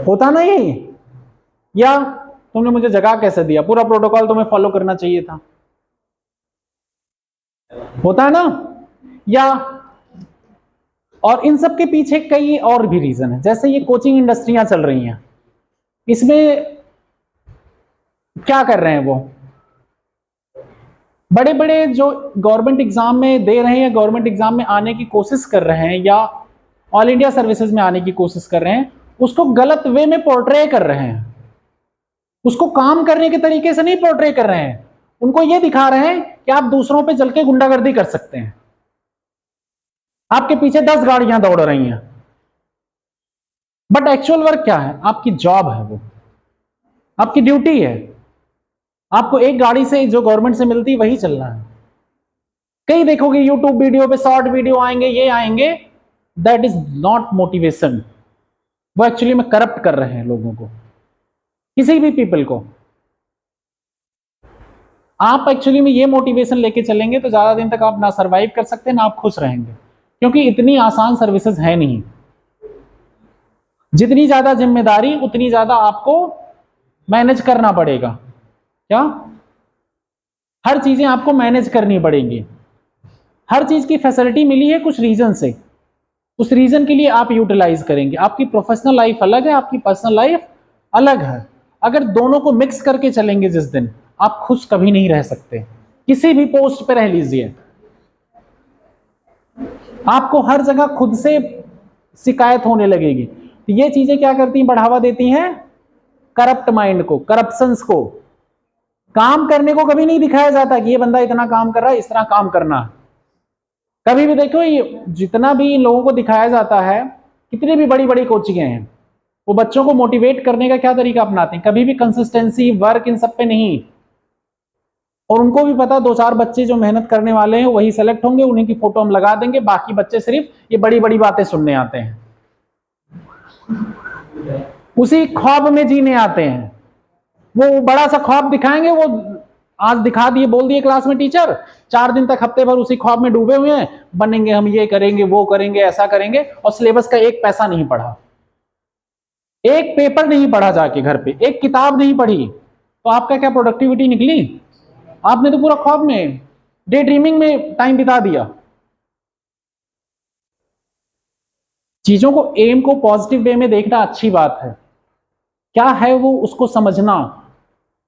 होता ना यही। या तुमने मुझे जगह कैसे दिया, पूरा प्रोटोकॉल तुम्हें फॉलो करना चाहिए था, होता है ना। या और इन सब के पीछे कई और भी रीजन है, जैसे ये कोचिंग इंडस्ट्रियां चल रही हैं, इसमें क्या कर रहे हैं वो, बड़े बड़े जो गवर्नमेंट एग्जाम में दे रहे हैं, गवर्नमेंट एग्जाम में आने की कोशिश कर रहे हैं, या ऑल इंडिया सर्विसेज में आने की कोशिश कर रहे हैं, उसको गलत वे में पोर्ट्रे कर रहे हैं, उसको काम करने के तरीके से नहीं पोर्ट्रे कर रहे हैं। उनको ये दिखा रहे हैं कि आप दूसरों पे चल के गुंडागर्दी कर सकते हैं, आपके पीछे 10 गाड़ियां दौड़ रही हैं, बट एक्चुअल वर्क क्या है? आपकी जॉब है, वो आपकी ड्यूटी है। आपको एक गाड़ी से जो गवर्नमेंट से मिलती है वही चलना है। कई देखोगे यूट्यूब वीडियो पे शॉर्ट वीडियो आएंगे, ये आएंगे, दैट इज नॉट मोटिवेशन। वो एक्चुअली में करप्ट कर रहे हैं लोगों को, किसी भी पीपल को। आप एक्चुअली में ये मोटिवेशन लेके चलेंगे तो ज्यादा दिन तक आप ना सर्वाइव कर सकते, ना आप खुश रहेंगे, क्योंकि इतनी आसान सर्विसेज है नहीं। जितनी ज्यादा जिम्मेदारी उतनी ज्यादा आपको मैनेज करना पड़ेगा। क्या? हर चीजें आपको मैनेज करनी पड़ेंगी। हर चीज की फैसिलिटी मिली है कुछ रीजन से, उस रीजन के लिए आप यूटिलाइज करेंगे। आपकी प्रोफेशनल लाइफ अलग है, आपकी पर्सनल लाइफ अलग है। अगर दोनों को मिक्स करके चलेंगे जिस दिन, आप खुश कभी नहीं रह सकते। किसी भी पोस्ट पे रह लीजिए, आपको हर जगह खुद से शिकायत होने लगेगी। तो ये चीजें क्या करती हैं? बढ़ावा देती हैं करप्ट माइंड को, करप्शंस को। काम करने को कभी नहीं दिखाया जाता कि ये बंदा इतना काम कर रहा है, इस तरह काम करना है। कभी भी देखो, ये जितना भी इन लोगों को दिखाया जाता है, कितनी भी बड़ी बड़ी कोचिंगें हैं, वो बच्चों को मोटिवेट करने का क्या तरीका अपनाते हैं? कभी भी कंसिस्टेंसी, वर्क, इन सब पे नहीं। और उनको भी पता 2-4 बच्चे जो मेहनत करने वाले हैं वही सेलेक्ट होंगे, उन्हीं की फोटो हम लगा देंगे, बाकी बच्चे सिर्फ ये बड़ी बड़ी बातें सुनने आते हैं, उसी ख्वाब में जीने आते हैं। वो बड़ा सा ख्वाब दिखाएंगे, वो आज दिखा दिए, बोल दिए क्लास में टीचर, 4 दिन तक, हफ्ते भर उसी ख्वाब में डूबे हुए हैं, बनेंगे हम, ये करेंगे, वो करेंगे, ऐसा करेंगे, और सिलेबस का एक पैसा नहीं पढ़ा, एक पेपर नहीं पढ़ा, जाके घर पे एक किताब नहीं पढ़ी, तो आपका क्या प्रोडक्टिविटी निकली? आपने तो पूरा ख्वाब में, डे ड्रीमिंग में टाइम बिता दिया। चीजों को, एम को पॉजिटिव वे में देखना अच्छी बात है। क्या है वो, उसको समझना।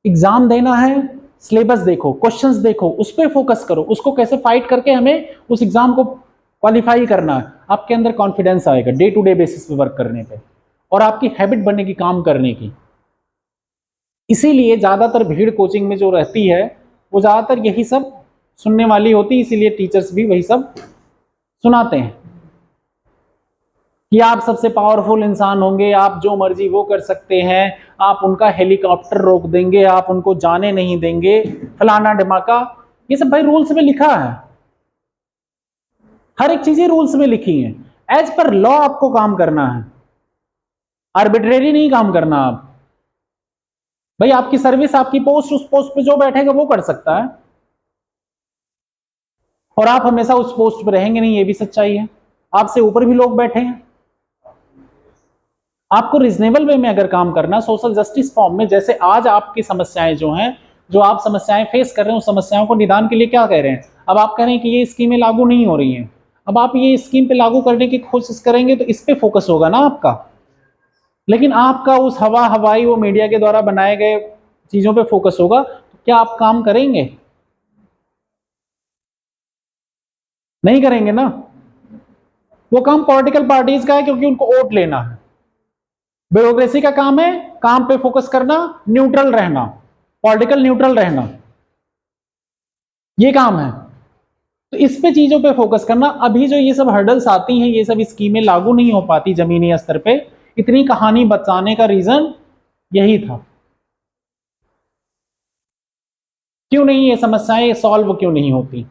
एग्जाम देना है, सिलेबस देखो, क्वेश्चंस देखो, उस पर फोकस करो, उसको कैसे फाइट करके हमें उस एग्जाम को क्वालिफाई करना है। आपके अंदर कॉन्फिडेंस आएगा डे टू डे बेसिस पे वर्क करने पे, और आपकी हैबिट बनेगी काम करने की। इसीलिए ज्यादातर भीड़ कोचिंग में जो रहती है, वो ज्यादातर यही सब सुनने वाली होती है, इसीलिए टीचर्स भी वही सब सुनाते हैं कि आप सबसे पावरफुल इंसान होंगे, आप जो मर्जी वो कर सकते हैं, आप उनका हेलीकॉप्टर रोक देंगे, आप उनको जाने नहीं देंगे, फलाना ढिमाका। ये सब भाई रूल्स में लिखा है, हर एक चीजें रूल्स में लिखी हैं। एज पर लॉ आपको काम करना है, आर्बिट्रेरी नहीं काम करना। आप भाई, आपकी सर्विस, आपकी पोस्ट, उस पोस्ट पे जो बैठेगा वो कर सकता है, और आप हमेशा उस पोस्ट पे रहेंगे नहीं, ये भी सच्चाई है। आपसे ऊपर भी लोग बैठे हैं। आपको रिजनेबल वे में अगर काम करना, सोशल जस्टिस फॉर्म में, जैसे आज आपकी समस्याएं जो हैं, जो आप समस्याएं फेस कर रहे हैं, उस समस्याओं को निदान के लिए क्या कह रहे हैं? अब आप कह रहे हैं कि ये स्कीमें लागू नहीं हो रही हैं, अब आप ये स्कीम पे लागू करने की कोशिश करेंगे तो इस पे फोकस होगा ना आपका। लेकिन आपका उस हवाई, वो मीडिया के द्वारा बनाए गए चीजों पे फोकस होगा, तो क्या आप काम करेंगे? नहीं करेंगे ना। वो काम पॉलिटिकल पार्टीज का है, क्योंकि उनको वोट लेना है। ब्यूरोक्रेसी का काम है काम पे फोकस करना, न्यूट्रल रहना, पॉलिटिकल न्यूट्रल रहना, ये काम है। तो इस पे चीजों पे फोकस करना। अभी जो ये सब हर्डल्स आती हैं, ये सब स्कीमें लागू नहीं हो पाती जमीनी स्तर पे, इतनी कहानी बताने का रीजन यही था। क्यों नहीं ये समस्याएं सॉल्व क्यों नहीं होती?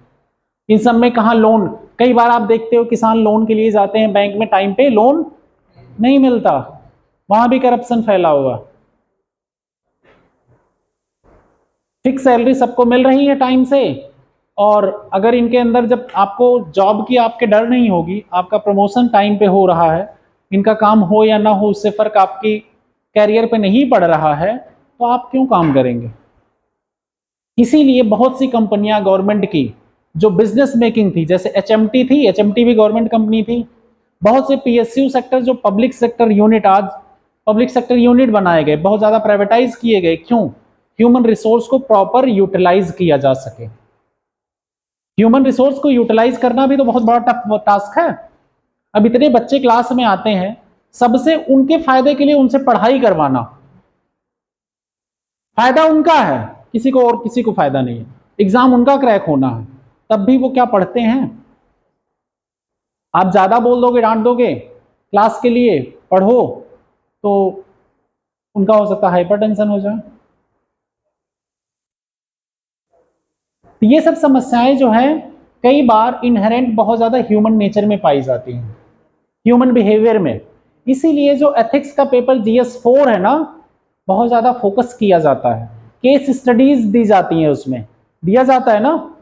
इन सब में कहाँ लोन? कई बार आप देखते हो किसान लोन के लिए जाते हैं बैंक में, टाइम पे लोन नहीं मिलता, वहां भी करप्शन फैला हुआ। फिक्स सैलरी सबको मिल रही है टाइम से, और अगर इनके अंदर जब आपको जॉब की आपके डर नहीं होगी, आपका प्रमोशन टाइम पे हो रहा है, इनका काम हो या ना हो उससे फर्क आपकी कैरियर पे नहीं पड़ रहा है, तो आप क्यों काम करेंगे? इसीलिए बहुत सी कंपनियां गवर्नमेंट की जो बिजनेस मेकिंग थी, जैसे एचएमटी थी, एचएमटी भी गवर्नमेंट कंपनी थी। बहुत से पीएसयू सेक्टर, जो पब्लिक सेक्टर यूनिट, आज पब्लिक सेक्टर यूनिट बनाए गए, बहुत ज्यादा प्राइवेटाइज किए गए। क्यों? ह्यूमन रिसोर्स को प्रॉपर यूटिलाइज किया जा सके। ह्यूमन रिसोर्स को यूटिलाइज करना भी तो बहुत बड़ा टास्क है। अब इतने बच्चे क्लास में आते हैं, सबसे उनके फायदे के लिए उनसे पढ़ाई करवाना, फायदा उनका है, किसी को और किसी को फायदा नहीं है, एग्जाम उनका क्रैक होना है, तब भी वो क्या पढ़ते हैं। आप ज्यादा बोल दोगे, डांट दोगे क्लास के लिए पढ़ो, तो उनका हो सकता है हाइपरटेंशन हो जाए। तो ये सब समस्याएं जो है कई बार इनहेरेंट बहुत ज्यादा ह्यूमन नेचर में पाई जाती हैं, ह्यूमन बिहेवियर में। इसीलिए जो एथिक्स का पेपर GS4 है ना, बहुत ज्यादा फोकस किया जाता है, केस स्टडीज दी जाती हैं, उसमें दिया जाता है ना,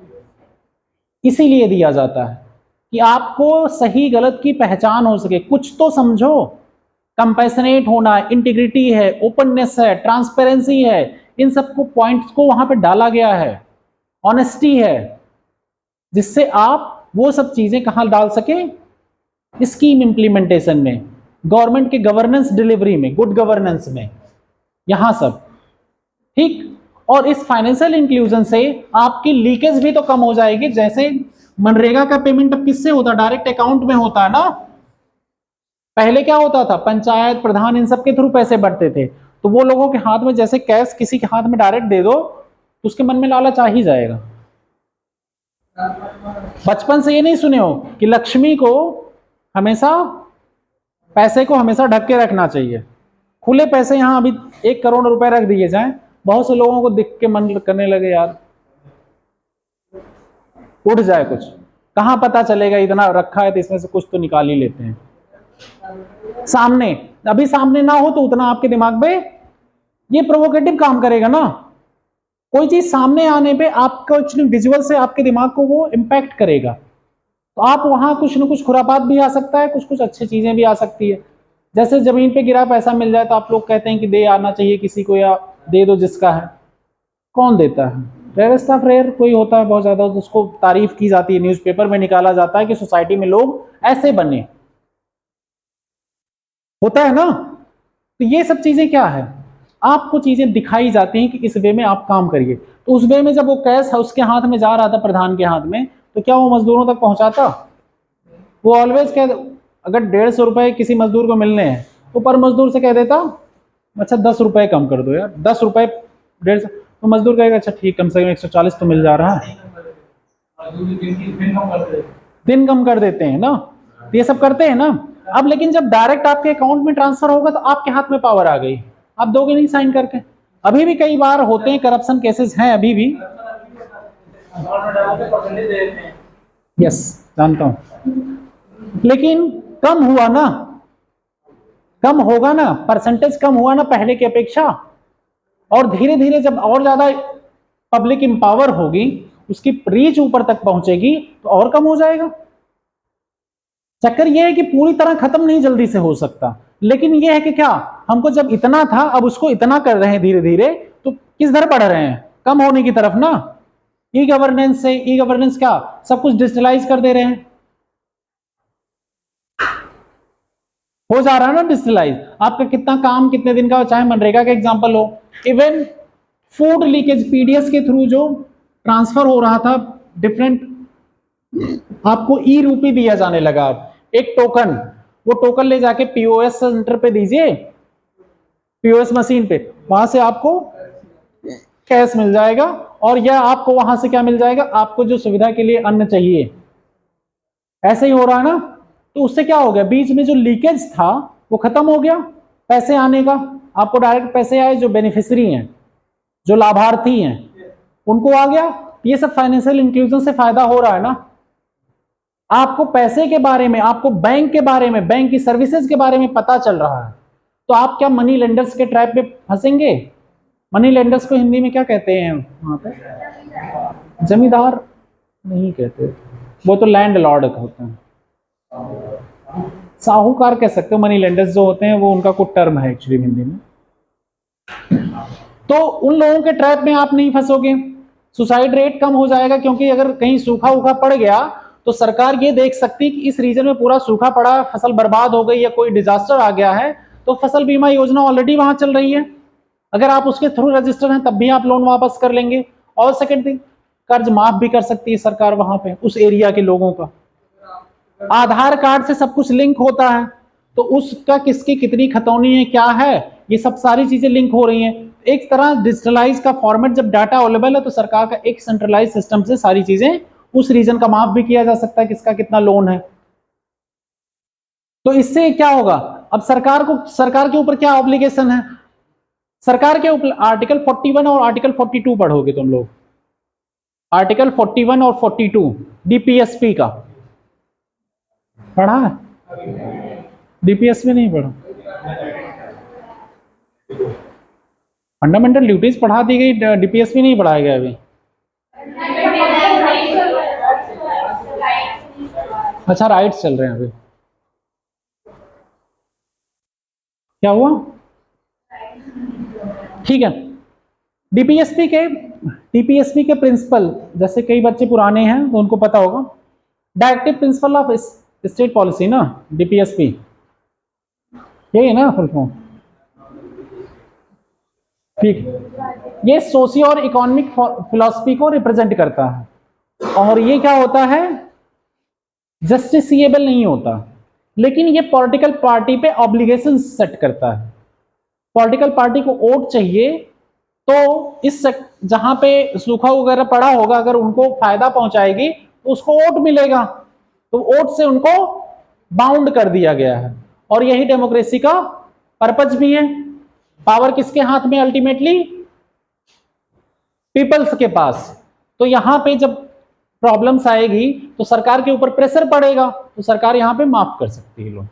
इसीलिए दिया जाता है कि आपको सही गलत की पहचान हो सके, कुछ तो समझो। कंपैशनेट होना है, इंटीग्रिटी है, ओपननेस है, ट्रांसपेरेंसी है, इन सबको पॉइंट्स को वहां पे डाला गया है, ऑनेस्टी है, जिससे आप वो सब चीजें कहां डाल सके, स्कीम इंप्लीमेंटेशन में, गवर्नमेंट के गवर्नेंस डिलीवरी में, गुड गवर्नेंस में, यहां सब ठीक। और इस फाइनेंशियल इंक्लूजन से आपकी लीकेज भी तो कम हो जाएगी। जैसे मनरेगा का पेमेंट अब किससे होता है, डायरेक्ट अकाउंट में होता है ना। पहले क्या होता था, पंचायत प्रधान इन सब के थ्रू पैसे बढ़ते थे, तो वो लोगों के हाथ में जैसे कैश किसी के हाथ में डायरेक्ट दे दो तो उसके मन में लालच आ ही जाएगा। बचपन से ये नहीं सुने हो कि लक्ष्मी को हमेशा, पैसे को हमेशा ढक के रखना चाहिए। खुले पैसे यहां अभी 1 करोड़ रुपए रख दिए जाएं, बहुत से लोगों को दिख के मन करने लगे यार उठ जाए कुछ, कहां पता चलेगा, इतना रखा है तो इसमें से कुछ तो निकाल ही लेते हैं। सामने, अभी सामने ना हो तो उतना आपके दिमाग में ये प्रोवोकेटिव काम करेगा ना। कोई चीज सामने आने पे आपको विजुअल से आपके दिमाग को वो इम्पैक्ट करेगा, तो आप वहां कुछ न कुछ खुरापात भी आ सकता है, कुछ कुछ अच्छी चीजें भी आ सकती है। जैसे जमीन पे गिरा पैसा मिल जाए तो आप लोग कहते हैं कि दे आना चाहिए किसी को, या दे दो जिसका है। कौन देता है, रेयरेस्ट ऑफ रेयर कोई होता है बहुत ज्यादा, उसको तारीफ की जाती है, न्यूज़पेपर में निकाला जाता है कि सोसाइटी में लोग ऐसे बने, होता है ना। तो ये सब चीजें क्या है, आपको चीजें दिखाई जाती हैं कि इस वे में आप काम करिए। तो उस वे में जब वो कैश है उसके हाथ में जा रहा था, प्रधान के हाथ में, तो क्या वो मजदूरों तक पहुंचाता? वो ऑलवेज कह, अगर 150 रुपए किसी मजदूर को मिलने हैं तो पर मजदूर से कह देता अच्छा 10 रुपए कम कर दो यार, 10 रुपए 150, तो मजदूर कहेगा अच्छा ठीक, कम से कम 140 तो मिल जा रहा है, दिन कम कर देते हैं ना। तो ये सब करते हैं ना। अब लेकिन जब डायरेक्ट आपके अकाउंट में ट्रांसफर होगा तो आपके हाथ में पावर आ गई, आप दोगे नहीं साइन करके। अभी भी कई बार होते हैं, करप्शन केसेस हैं अभी भी, यस जानता हूं, लेकिन कम हुआ ना, कम होगा ना, परसेंटेज कम हुआ ना पहले की अपेक्षा। और धीरे धीरे जब और ज्यादा पब्लिक इंपावर होगी, उसकी रीच ऊपर तक पहुंचेगी, तो और कम हो जाएगा। चक्कर यह है कि पूरी तरह खत्म नहीं जल्दी से हो सकता, लेकिन यह है कि क्या, हमको जब इतना था अब उसको इतना कर रहे हैं धीरे धीरे, तो किस तरह बढ़ रहे हैं, कम होने की तरफ ना। ई गवर्नेंस से, ई गवर्नेंस क्या, सब कुछ डिजिटलाइज कर दे रहे हैं, हो जा रहा है ना डिजिटलाइज। आपका कितना काम कितने दिन का, चाहे मनरेगा का एग्जांपल हो, इवन फूड लीकेज पीडीएस के थ्रू जो ट्रांसफर हो रहा था डिफरेंट, आपको ई रूपी दिया जाने लगा। अब एक टोकन, वो टोकन ले जाके पीओएस सेंटर पे दीजिए, पीओएस मशीन पे, वहां से आपको कैश मिल जाएगा, और यह आपको वहां से क्या मिल जाएगा, आपको जो सुविधा के लिए अन्न चाहिए। ऐसे ही हो रहा है ना। तो उससे क्या हो गया, बीच में जो लीकेज था वो खत्म हो गया, पैसे आने का, आपको डायरेक्ट पैसे आए, जो बेनिफिशियरी हैं, जो लाभार्थी हैं, उनको आ गया। ये सब फाइनेंशियल इंक्लूजन से फायदा हो रहा है ना। आपको पैसे के बारे में, आपको बैंक के बारे में, बैंक की सर्विसेज के बारे में पता चल रहा है, तो आप क्या मनी लेंडर्स के ट्रैप में फंसेंगे? मनी लेंडर्स को हिंदी में क्या कहते हैं वहां पे? जमींदार नहीं कहते, वो तो लैंड लॉर्ड होते हैं, साहूकार कह सकते हो। मनी लेंडर्स जो होते हैं वो उनका कुछ टर्म है एक्चुअली हिंदी में। तो उन लोगों के ट्रैप में आप नहीं फंसोगे, सुसाइड रेट कम हो जाएगा, क्योंकि अगर कहीं सूखा उखा पड़ गया तो सरकार ये देख सकती है कि इस रीजन में पूरा सूखा पड़ा, फसल बर्बाद हो गई या कोई डिजास्टर आ गया है, तो फसल बीमा योजना ऑलरेडी वहां चल रही है, अगर आप उसके थ्रू रजिस्टर हैं तब भी आप लोन वापस कर लेंगे। और सेकंड थिंग, कर्ज माफ भी कर सकती है सरकार वहां पे उस एरिया के लोगों का। आधार कार्ड से सब कुछ लिंक होता है, तो उसका किसकी कितनी खतौनी है, क्या है, ये सब सारी चीजें लिंक हो रही हैं। एक तरह डिजिटलाइज का फॉर्मेट, जब डाटा अवेलेबल है तो सरकार का एक सेंट्रलाइज सिस्टम से सारी चीजें उस रीजन का माफ भी किया जा सकता है किसका कितना लोन है। तो इससे क्या होगा, अब सरकार के ऊपर क्या ऑब्लिगेशन है, सरकार के ऊपर आर्टिकल 41 और आर्टिकल 42 पढ़ोगे तुम लोग, आर्टिकल 41 और 42 डीपीएसपी का पढ़ा है, डीपीएसपी नहीं पढ़ा, फंडामेंटल ड्यूटीज पढ़ा दी गई, डीपीएसपी नहीं पढ़ाया गया अभी। अच्छा राइट्स चल रहे हैं अभी, क्या हुआ, ठीक है। डीपीएसपी के प्रिंसिपल, जैसे कई बच्चे पुराने हैं तो उनको पता होगा, directive principle of state policy ना, डीपीएसपी यही है ना फुल फॉर्म, ठीक। ये सोशियो और इकोनॉमिक फिलॉसफी को रिप्रेजेंट करता है, और ये क्या होता है, जस्टिसिएबल नहीं होता, लेकिन ये पॉलिटिकल पार्टी पे ऑब्लिगेशन सेट करता है। पॉलिटिकल पार्टी को वोट चाहिए, तो इस जहां पे सूखा वगैरह पड़ा होगा, अगर उनको फायदा पहुंचाएगी तो उसको वोट मिलेगा, तो वोट से उनको बाउंड कर दिया गया है। और यही डेमोक्रेसी का पर्पज भी है। पावर किसके हाथ में, अल्टीमेटली पीपल्स के पास। तो यहां पे जब प्रॉब्लम्स आएगी तो सरकार के ऊपर प्रेशर पड़ेगा, तो सरकार यहां पे माफ कर सकती है लोग,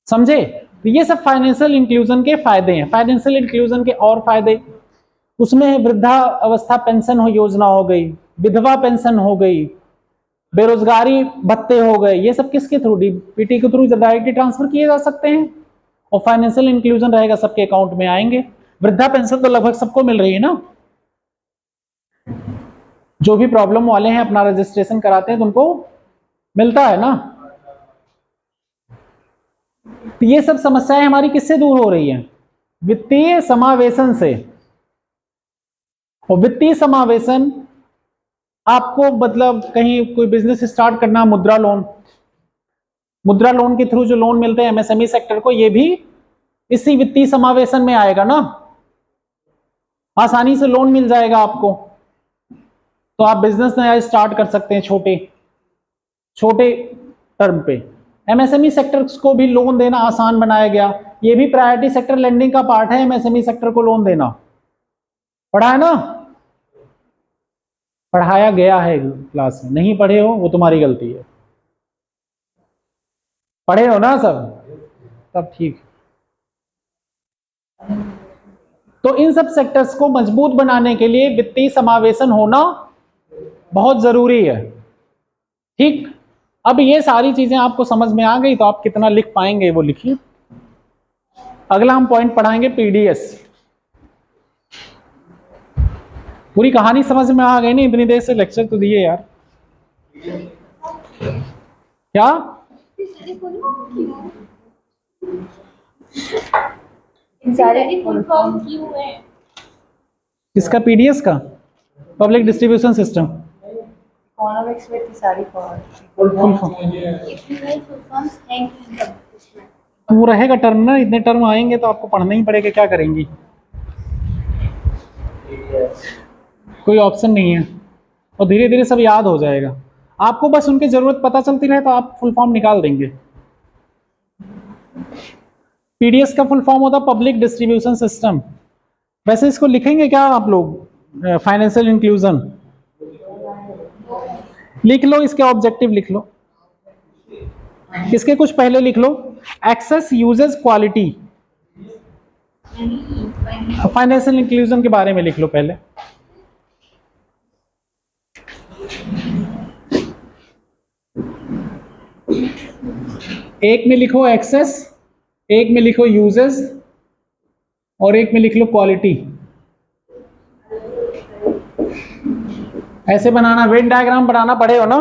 समझे। तो ये सब फाइनेंशियल इंक्लूजन के फायदे हैं। फाइनेंशियल इंक्लूजन के और फायदे उसमें वृद्धा अवस्था पेंशन योजना हो गई, विधवा पेंशन हो गई, बेरोजगारी भत्ते हो गए, ये सब किसके थ्रू, डीपीटी के थ्रू डायरेक्टली ट्रांसफर किए जा सकते हैं, और फाइनेंशियल इंक्लूजन रहेगा, सबके अकाउंट में आएंगे। वृद्धा पेंशन तो लगभग सबको मिल रही है ना, जो भी प्रॉब्लम वाले हैं अपना रजिस्ट्रेशन कराते हैं तो उनको मिलता है ना। तो ये सब समस्याएं हमारी किससे दूर हो रही हैं, वित्तीय समावेशन से। और वित्तीय समावेशन आपको मतलब कहीं कोई बिजनेस स्टार्ट करना, मुद्रा लोन के थ्रू जो लोन मिलते हैं एमएसएमई सेक्टर को, ये भी इसी वित्तीय समावेशन में आएगा ना, आसानी से लोन मिल जाएगा आपको, तो आप बिजनेस नया स्टार्ट कर सकते हैं छोटे टर्म पे। एमएसएमई सेक्टर्स को भी लोन देना आसान बनाया गया, ये भी प्रायोरिटी सेक्टर लेंडिंग का पार्ट है, एमएसएमई सेक्टर को लोन देना, पढ़ा है ना, पढ़ाया गया है क्लास में, नहीं पढ़े हो वो तुम्हारी गलती है, पढ़े हो ना सब, तब ठीक। तो इन सब सेक्टर्स को मजबूत बनाने के लिए वित्तीय समावेशन होना बहुत जरूरी है, ठीक। अब ये सारी चीजें आपको समझ में आ गई, तो आप कितना लिख पाएंगे वो लिखिए। अगला हम पॉइंट पढ़ाएंगे पीडीएस। पूरी कहानी समझ में आ गई नहीं, इतनी देर से लेक्चर तो दिए यार, क्या इसका, पीडीएस का पब्लिक डिस्ट्रीब्यूशन सिस्टम, इकोनॉमिक्स में सारी वो रहेगा टर्म ना, इतने टर्म आएंगे तो आपको पढ़ना ही पड़ेगा, क्या करेंगी, कोई ऑप्शन नहीं है, और धीरे धीरे सब याद हो जाएगा आपको, बस उनकी जरूरत पता चलती रहे तो आप फुल फॉर्म निकाल देंगे। पीडीएस का फुल फॉर्म होता है पब्लिक डिस्ट्रीब्यूशन सिस्टम। वैसे इसको लिखेंगे क्या आप लोग, फाइनेंशियल इंक्लूजन लिख लो, इसके ऑब्जेक्टिव लिख लो, इसके कुछ पहले लिख लो, access usages quality, financial inclusion के बारे में लिख लो पहले। एक में लिखो एक्सेस, एक में लिखो यूजेस, और एक में लिख लो क्वालिटी। ऐसे बनाना, वेन डायग्राम बनाना पड़े हो ना,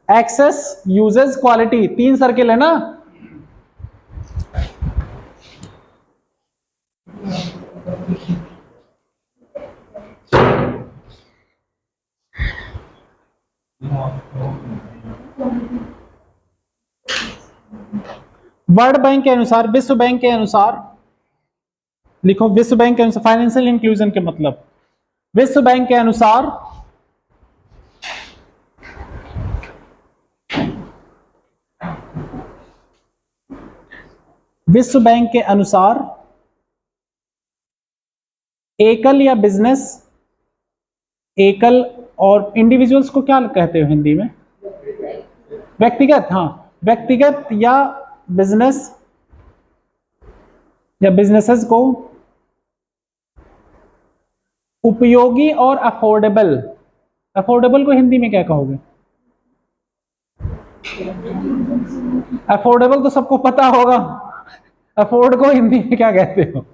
एक्सेस यूजेस क्वालिटी, 3 सर्किल है ना। वर्ल्ड बैंक के अनुसार, विश्व बैंक के अनुसार, लिखो विश्व बैंक के अनुसार, फाइनेंशियल इंक्लूजन के मतलब, विश्व बैंक के अनुसार विश्व बैंक के अनुसार एकल या बिजनेस, एकल और इंडिविजुअल्स को क्या कहते हो हिंदी में? व्यक्तिगत, हाँ, व्यक्तिगत या बिजनेस या बिजनेसेस को उपयोगी और अफोर्डेबल, अफोर्डेबल को हिंदी में क्या कहोगे? अफोर्डेबल तो सबको पता होगा, अफोर्ड को हिंदी में क्या कहते हो?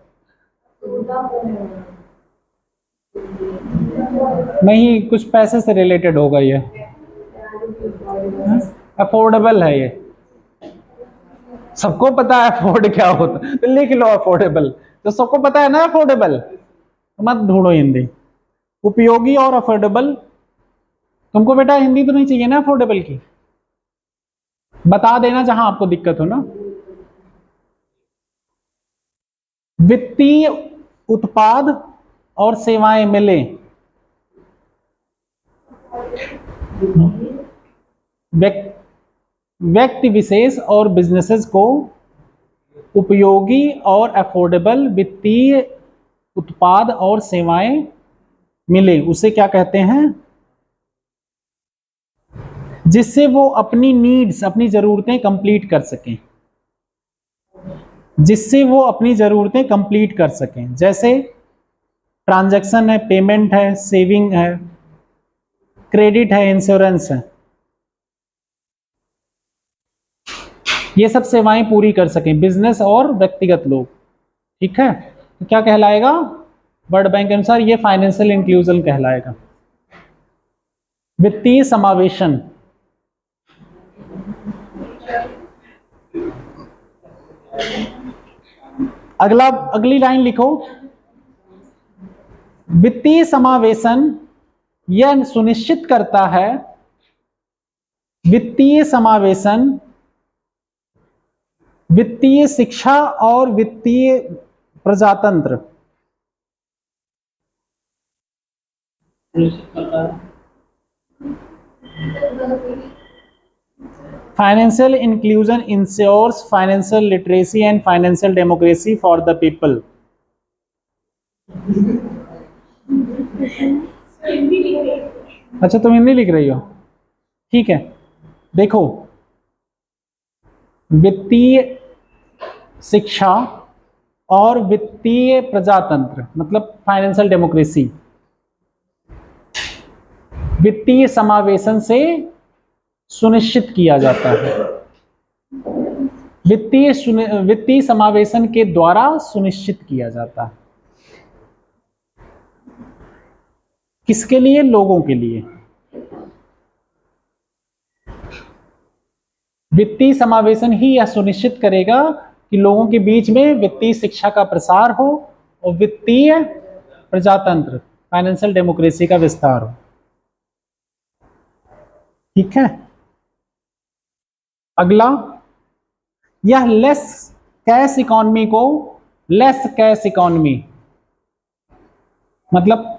नहीं, कुछ पैसे से रिलेटेड होगा ये, अफोर्डेबल है ये, सबको पता है अफोर्ड क्या होता है, तो लिख लो अफोर्डेबल, तो सबको पता है ना अफोर्डेबल, मत ढूंढो हिंदी। उपयोगी और अफोर्डेबल, तुमको बेटा हिंदी तो नहीं चाहिए ना अफोर्डेबल की, बता देना जहां आपको दिक्कत हो ना। वित्तीय उत्पाद और सेवाएं मिले, व्यक्ति विशेष और बिजनेसेस को उपयोगी और अफोर्डेबल वित्तीय उत्पाद और सेवाएं मिले, उसे क्या कहते हैं? जिससे वो अपनी नीड्स, अपनी जरूरतें कंप्लीट कर सकें, जिससे वो अपनी जरूरतें कंप्लीट कर सकें, जैसे ट्रांजैक्शन है, पेमेंट है, सेविंग है, क्रेडिट है, इंश्योरेंस है, ये सब सेवाएं पूरी कर सकें बिजनेस और व्यक्तिगत लोग, ठीक है? तो क्या कहलाएगा वर्ल्ड बैंक के अनुसार? ये फाइनेंशियल इंक्लूजन कहलाएगा, वित्तीय समावेशन। अगला, अगली लाइन लिखो, वित्तीय समावेशन यह सुनिश्चित करता है, वित्तीय समावेशन वित्तीय शिक्षा और वित्तीय प्रजातंत्र, financial inclusion insures financial literacy and financial democracy for the people. अच्छा, तुम हिंदी लिख रही हो, ठीक है। देखो, वित्तीय शिक्षा और वित्तीय प्रजातंत्र मतलब फाइनेंशियल डेमोक्रेसी, वित्तीय समावेशन से सुनिश्चित किया जाता है, वित्तीय समावेशन के द्वारा सुनिश्चित किया जाता है। किसके लिए? लोगों के लिए। वित्तीय समावेशन ही यह सुनिश्चित करेगा कि लोगों के बीच में वित्तीय शिक्षा का प्रसार हो और वित्तीय प्रजातंत्र फाइनेंशियल डेमोक्रेसी का विस्तार हो, ठीक है। अगला, यह लेस कैश इकोनॉमी को, लेस कैश इकोनॉमी मतलब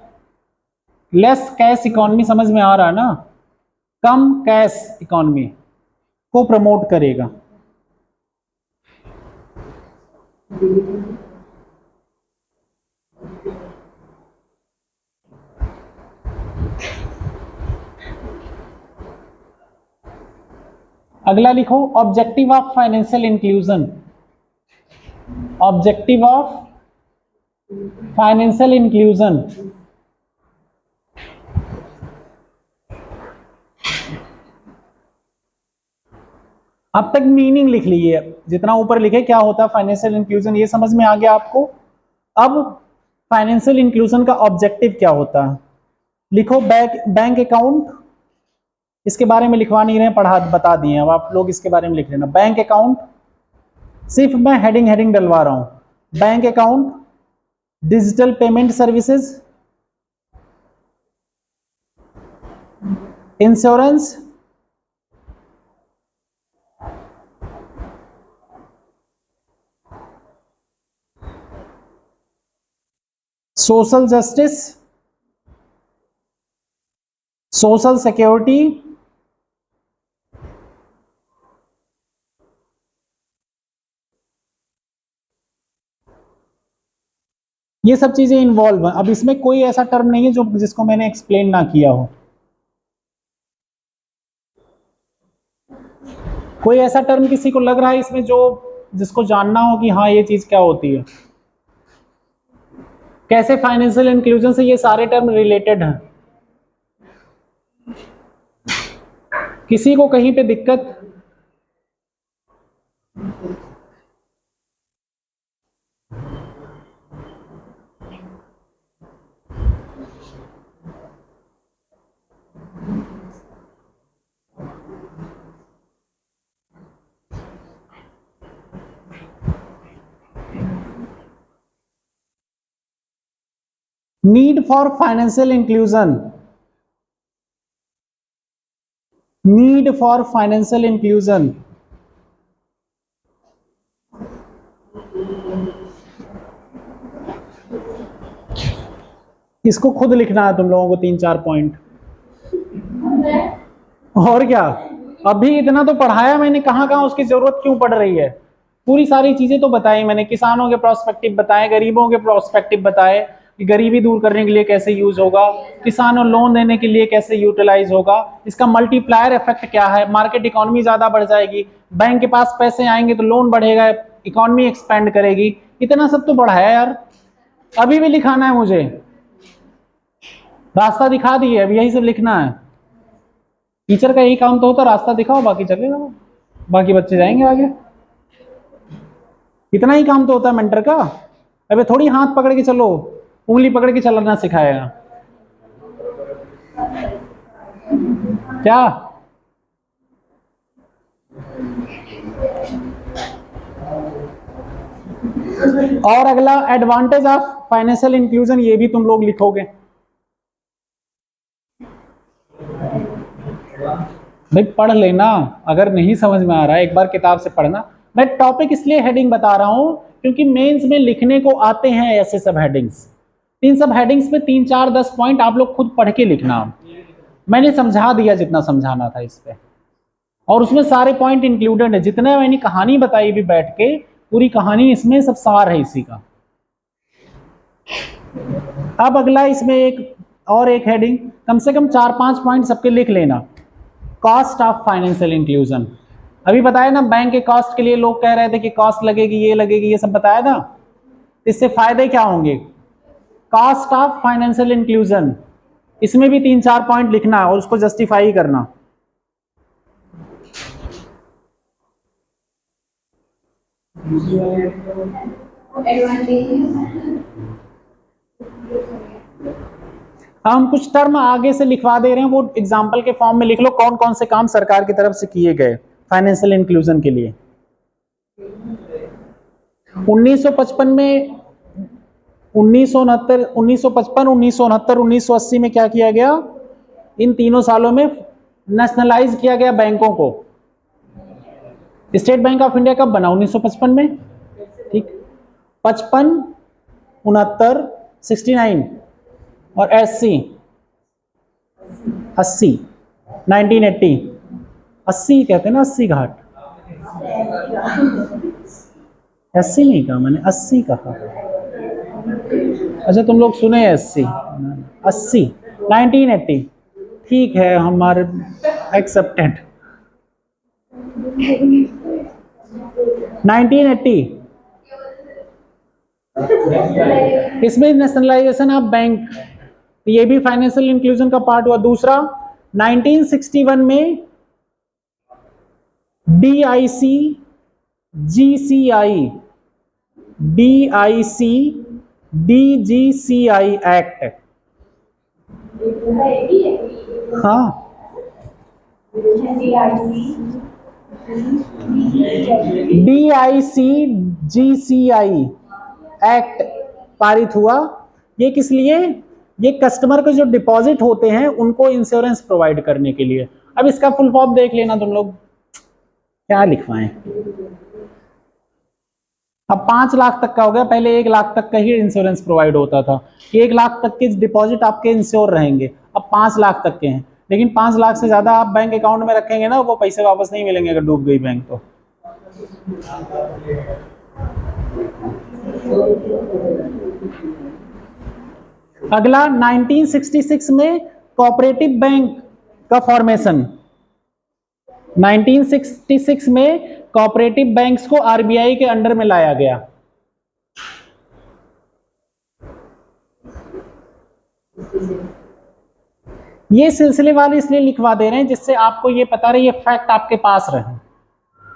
लेस कैश इकोनॉमी समझ में आ रहा है ना, कम कैश इकोनॉमी को प्रमोट करेगा। अगला लिखो, objective of financial inclusion, objective of financial inclusion. अब तक मीनिंग लिख लीजिए, जितना ऊपर लिखे क्या होता है फाइनेंशियल इंक्लूजन, ये समझ में आ गया आपको। अब फाइनेंशियल इंक्लूजन का ऑब्जेक्टिव क्या होता है, लिखो बैंक अकाउंट, इसके बारे में लिखवा नहीं रहे, पढ़ा बता दिए, अब आप लोग इसके बारे में लिख लेना। बैंक अकाउंट, सिर्फ मैं हेडिंग डलवा रहा हूं। Bank account, digital payment services, insurance, social justice, social security, ये सब चीजें इन्वॉल्व हैं। अब इसमें कोई ऐसा टर्म नहीं है जो जिसको मैंने एक्सप्लेन ना किया हो। कोई ऐसा टर्म किसी को लग रहा है इसमें जो जिसको जानना हो कि हाँ ये चीज क्या होती है? कैसे फाइनेंशियल इंक्लूजन से ये सारे टर्म रिलेटेड हैं? किसी को कहीं पे दिक्कत? Need for financial inclusion, need for financial inclusion, इसको खुद लिखना है तुम लोगों को 3-4 पॉइंट। और क्या, अभी इतना तो पढ़ाया मैंने, कहाँ कहाँ उसकी जरूरत क्यों पड़ रही है? पूरी सारी चीजें तो बताई मैंने, किसानों के प्रोस्पेक्टिव बताए, गरीबों के प्रोस्पेक्टिव बताए कि गरीबी दूर करने के लिए कैसे यूज होगा, किसानों लोन देने के लिए कैसे यूटिलाइज होगा, इसका मल्टीप्लायर इफेक्ट क्या है, मार्केट इकोनॉमी ज्यादा बढ़ जाएगी, बैंक के पास पैसे आएंगे तो लोन बढ़ेगा, इकोनॉमी एक्सपेंड करेगी। इतना सब तो बढ़ाया यार, अभी भी लिखाना है मुझे, रास्ता दिखा दिए, अब यही सब लिखना है। टीचर का यही काम तो होता, रास्ता दिखाओ बाकी चलेगा, बाकी बच्चे जाएंगे आगे। इतना ही काम तो होता है मेंटर का। अबे थोड़ी हाथ पकड़ के चलो, उंगली पकड़ के चलना सिखाएगा क्या? और अगला एडवांटेज ऑफ फाइनेंशियल इंक्लूजन, ये भी तुम लोग लिखोगे भाई, पढ़ लेना। अगर नहीं समझ में आ रहा है एक बार किताब से पढ़ना। मैं टॉपिक इसलिए हेडिंग बता रहा हूं क्योंकि मेंस में लिखने को आते हैं ऐसे सब हेडिंग्स। इन सब हेडिंग्स पे 3-4-10 पॉइंट आप लोग खुद पढ़ के लिखना। मैंने समझा दिया जितना समझाना था इस पे, और उसमें सारे पॉइंट इंक्लूडेड है। जितना मैंने कहानी बताई भी बैठ के, पूरी कहानी इसमें सब सार है इसी का। अब अगला इसमें एक हेडिंग, कम से कम 4-5 पॉइंट सबके लिख लेना। कॉस्ट ऑफ फाइनेंशियल इंक्लूजन, अभी बताया ना, बैंक के कॉस्ट के लिए लोग कह रहे थे कि कॉस्ट लगेगी, ये लगेगी, ये सब बताया था। इससे फायदे क्या होंगे? कॉस्ट ऑफ फाइनेंशियल इंक्लूजन, इसमें भी 3-4 पॉइंट लिखना है और उसको जस्टिफाई करना। हम कुछ टर्म आगे से लिखवा दे रहे हैं, वो एग्जाम्पल के फॉर्म में लिख लो, कौन कौन से काम सरकार की तरफ से किए गए फाइनेंशियल इंक्लूजन के लिए। 1955 में, 1969, 1955, 1969, 1980 में क्या किया गया? इन तीनों सालों में नेशनलाइज किया गया बैंकों को। स्टेट बैंक ऑफ इंडिया कब बना? 1955 में, ठीक। 55, 69, 69 और 80, 1980, 80 कहते हैं ना, 80 घाट, 80 नहीं कहा मैंने, 80 कहा। अच्छा तुम लोग सुने 80, 1980, ठीक है, हमारे एक्सेप्टेड। 1980, इसमें नेशनलाइजेशन ऑफ बैंक, ये भी फाइनेंशियल इंक्लूजन का पार्ट हुआ। दूसरा, 1961 में DIC GCI, DIC DGCI act, हाँ, DIC GCI एक्ट पारित हुआ। ये किस लिए? ये कस्टमर के जो डिपॉजिट होते हैं उनको इंश्योरेंस प्रोवाइड करने के लिए। अब इसका फुल फॉर्म देख लेना तुम लोग, क्या लिखवाएं। अब 5 लाख तक का हो गया, पहले 1 लाख तक का ही इंश्योरेंस प्रोवाइड होता था। 1 लाख तक के डिपॉजिट आपके इंश्योर रहेंगे, अब 5 लाख तक के हैं। लेकिन 5 लाख से ज्यादा आप बैंक अकाउंट में रखेंगे ना, वो पैसे वापस नहीं मिलेंगे अगर डूब गई बैंक तो। अगला 1966 में कोऑपरेटिव बैंक का फॉर्मेशन। 1966 में कोऑपरेटिव बैंक्स को आरबीआई के अंडर में लाया गया। ये सिलसिले वाले इसलिए लिखवा दे रहे हैं जिससे आपको ये पता रहे, ये फैक्ट आपके पास रहे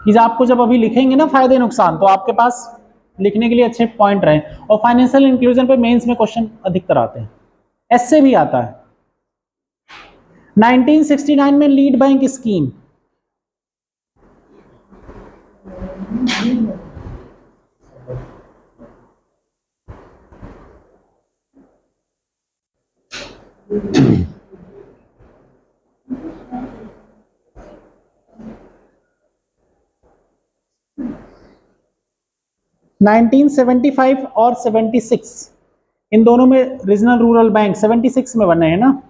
कि आपको जब अभी लिखेंगे ना फायदे नुकसान, तो आपके पास लिखने के लिए अच्छे पॉइंट रहे। और फाइनेंशियल इंक्लूजन पे मेंस में क्वेश्चन अधिकतर आते हैं, ऐसे भी आता है। 1969 में लीड बैंक स्कीम, नाइनटीन 75 और 76, इन दोनों में रीजनल रूरल बैंक 76 में बने हैं ना।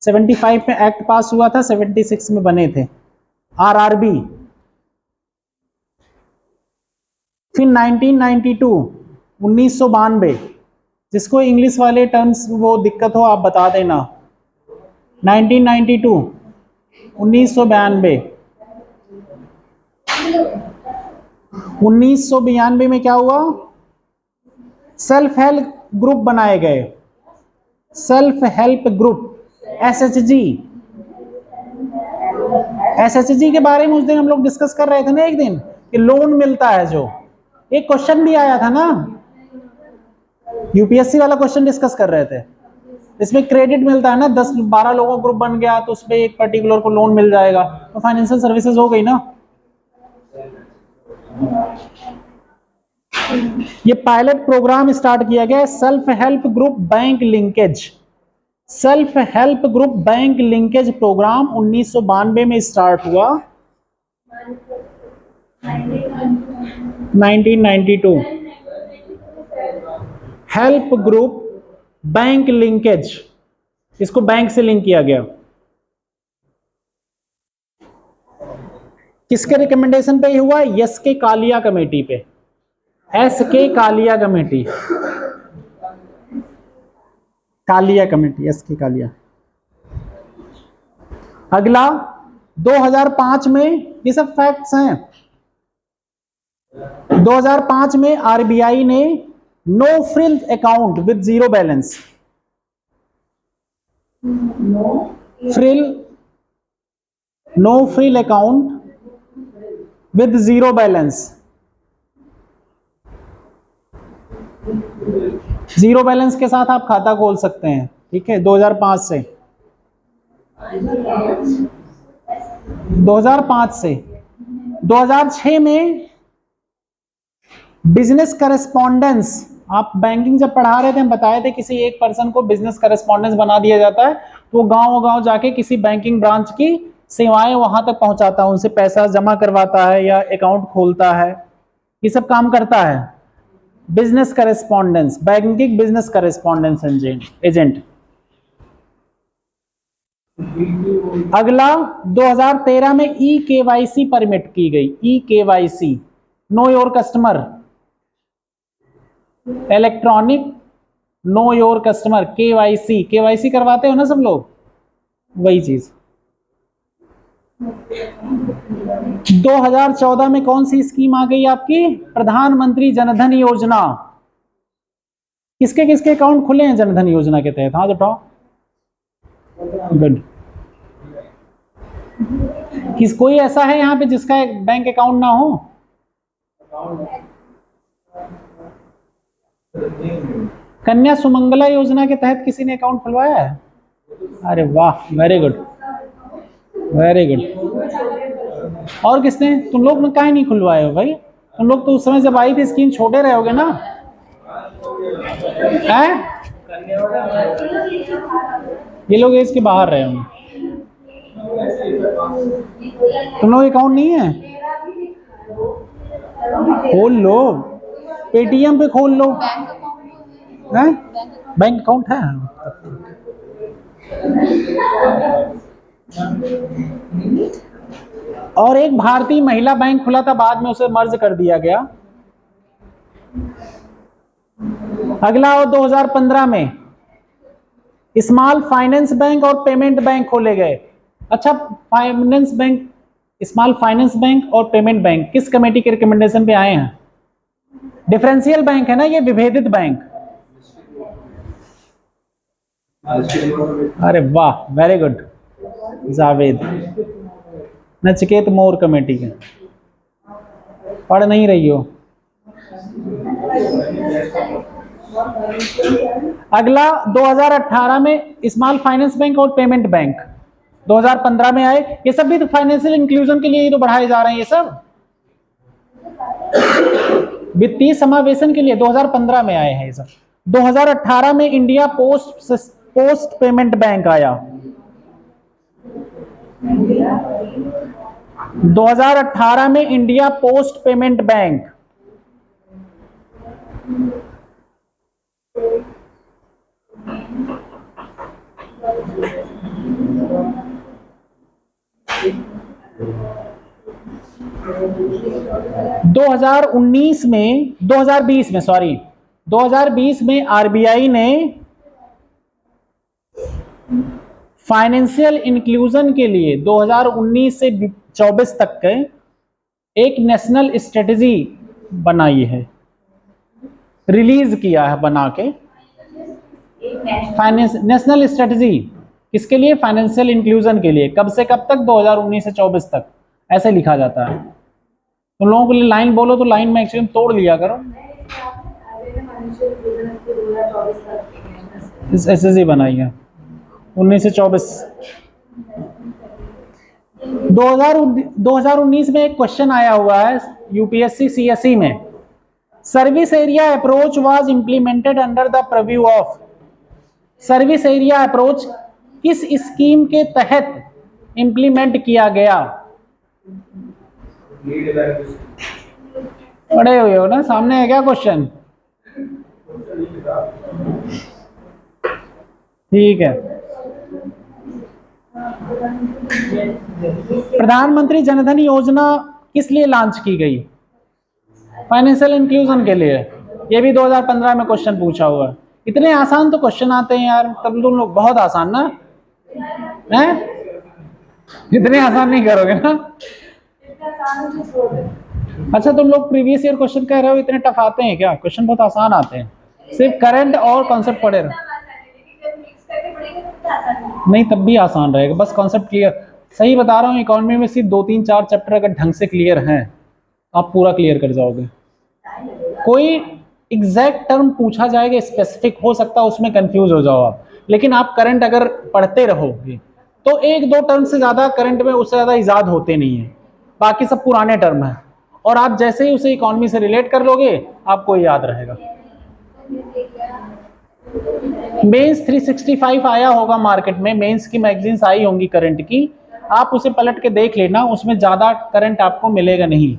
75 में एक्ट पास हुआ था, 76 में बने थे आरआरबी। फिर 1992 जिसको इंग्लिश वाले टर्म्स वो दिक्कत हो आप बता देना। 1992 1992 में क्या हुआ, सेल्फ हेल्प ग्रुप बनाए गए, self help group SHG. SHG के बारे में उस दिन हम लोग डिस्कस कर रहे थे ना एक दिन, कि लोन मिलता है जो, एक क्वेश्चन भी आया था ना, यूपीएससी वाला क्वेश्चन डिस्कस कर रहे थे। इसमें क्रेडिट मिलता है ना, 10-12 लोगों ग्रुप बन गया तो उसमें एक पर्टिकुलर को लोन मिल जाएगा, तो फाइनेंशियल सर्विसेज हो गई ना। ये पायलट प्रोग्राम स्टार्ट किया गया, self help group bank linkage. Self help group bank linkage program 1992 में स्टार्ट हुआ। 1992 हेल्प ग्रुप बैंक लिंकेज, इसको बैंक से लिंक किया गया। किसके रिकमेंडेशन पे हुआ, एस के कालिया कमेटी पे, S K Kalia committee, Kalia committee, S K Kalia. अगला 2005 में, ये सब फैक्ट्स हैं, 2005 में आरबीआई ने no frill account with zero balance, no frill account with zero balance, zero balance के साथ आप खाता खोल सकते हैं, ठीक है। 2005 से 2006 में बिजनेस करेस्पॉन्डेंस, आप बैंकिंग जब पढ़ा रहे थे हम बताए थे किसी एक पर्सन को बिजनेस करेस्पॉन्डेंस बना दिया जाता है, तो वो गांव जाके किसी बैंकिंग ब्रांच की सेवाएं वहां तक पहुंचाता है, उनसे पैसा जमा करवाता है या अकाउंट खोलता है, ये सब काम करता है business correspondence, banking business correspondence agent. अगला 2013 में ई केवाईसी परमिट की गई, e KYC, know your customer, electronic know your customer, KYC, KYC करवाते हो ना सब लोग, वही चीज। 2014 में कौन सी स्कीम आ गई आपकी, प्रधानमंत्री जनधन योजना। किसके किसके अकाउंट खुले हैं जनधन योजना के तहत, हाथ उठाओ, गुड। कोई ऐसा है यहाँ पे जिसका एक बैंक अकाउंट ना हो, कन्या सुमंगला योजना के तहत किसी ने अकाउंट खुलवाया है, अरे वाह, वेरी गुड वेरी गुड। और किसने, तुम लोग ने काहे नहीं खुलवाए हो भाई, तुम लोग तो उस समय जब आई थी स्कीम छोटे रहोगे ना, हैं? ये लोग एज के बाहर रहे होंगे, तुम लोग अकाउंट नहीं है, खोल लो, पेटीएम पे खोल लो। बैंक अकाउंट हैं? बैंक बैंक अकाउंट है। और एक भारतीय महिला बैंक खुला था, बाद में उसे मर्ज कर दिया गया। अगला, और 2015 में स्मॉल फाइनेंस बैंक और पेमेंट बैंक खोले गए। अच्छा, finance bank, small finance bank और पेमेंट बैंक किस कमेटी के रिकमेंडेशन पे आए हैं? डिफरेंशियल बैंक है ना ये, विभेदित बैंक। अरे वाह, वेरी गुड जावेद। नचिकेत मोर कमेटी के, पढ़ नहीं रही हो। अगला, 2018 में स्मॉल फाइनेंस बैंक और पेमेंट बैंक 2015 में आए। ये सब भी तो फाइनेंशियल इंक्लूजन के लिए ही तो बढ़ाए जा रहे हैं ये सब, वित्तीय समावेशन के लिए 2015 में आए हैं ये सब। 2018 में इंडिया पोस्ट पेमेंट बैंक आया। 2018 में इंडिया पोस्ट पेमेंट बैंक। दो हजार 2020 में आरबीआई ने फाइनेंशियल इंक्लूजन के लिए 2019 से 24 तक के एक नेशनल स्ट्रेटजी बनाई है, रिलीज किया है बना के। फाइनेंस नेशनल स्ट्रेटजी किसके लिए? फाइनेंशियल इंक्लूजन के लिए। कब से कब तक? 2019 से 24 तक, ऐसे लिखा जाता है। तुम लोगों के लिए लाइन बोलो तो लाइन में एक्चुअली तोड़ लिया करो। इस एसएसजी बनाई है 19 से 24। 2019 में एक क्वेश्चन आया हुआ है यूपीएससी सीएसई में। Service area approach was implemented under the preview of. Service area approach किस स्कीम के तहत इंप्लीमेंट किया गया? पढ़े हुए हो ना, सामने है क्या क्वेश्चन? ठीक है। प्रधानमंत्री जनधन योजना किस लिए लॉन्च की गई? फाइनेंशियल इंक्लूजन के लिए। ये भी 2015 में क्वेश्चन पूछा हुआ है। इतने आसान तो क्वेश्चन आते हैं यार, तब तुम लोग बहुत आसान ना हैं? इतने आसान नहीं करोगे ना। अच्छा, तुम लोग प्रीवियस ईयर क्वेश्चन कह रहे हो इतने टफ आते हैं क्या? क्वेश्चन बहुत आसान आते हैं, सिर्फ करंट और कॉन्सेप्ट पढ़े रहो। नहीं, तब भी आसान रहेगा, बस कॉन्सेप्ट क्लियर। सही बता रहा हूँ, इकोनॉमी में सिर्फ 2, 3, 4 चैप्टर अगर ढंग से क्लियर हैं आप पूरा क्लियर कर जाओगे। कोई एग्जैक्ट टर्म पूछा जाएगा स्पेसिफिक, हो सकता है उसमें कंफ्यूज हो जाओ आप, लेकिन आप करंट अगर पढ़ते रहोगे तो 1-2 टर्म से ज़्यादा करंट में उससे ज़्यादा इजाद होते नहीं है, बाकी सब पुराने टर्म हैं। और आप जैसे ही उसे इकोनॉमी से रिलेट कर लोगे आपको याद रहेगा। मेंस 365 आया होगा मार्केट में, मेंस की मैगजीन्स आई होंगी करंट की, आप उसे पलट के देख लेना, उसमें ज़्यादा करंट आपको मिलेगा नहीं।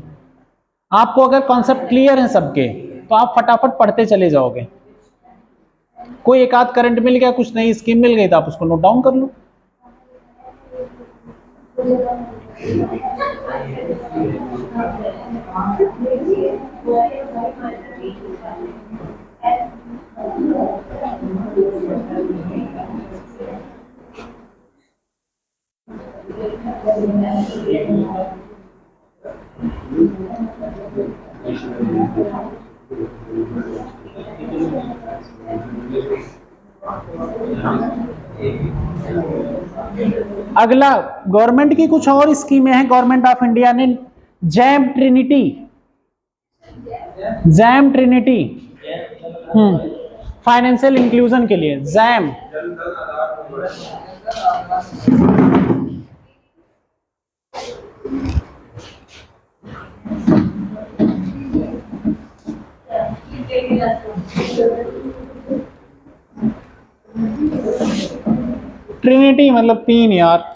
आपको अगर कॉन्सेप्ट क्लियर है सबके तो आप फटाफट पढ़ते चले जाओगे। कोई एक आध करंट मिल गया, कुछ नई स्कीम मिल गई तो आप उसको नोट डाउन कर लो। अगला, गवर्नमेंट की कुछ और स्कीमें हैं। गवर्नमेंट ऑफ इंडिया ने जैम ट्रिनिटी फाइनेंशियल इंक्लूजन के लिए जैम। ट्रिनिटी मतलब 3 यार।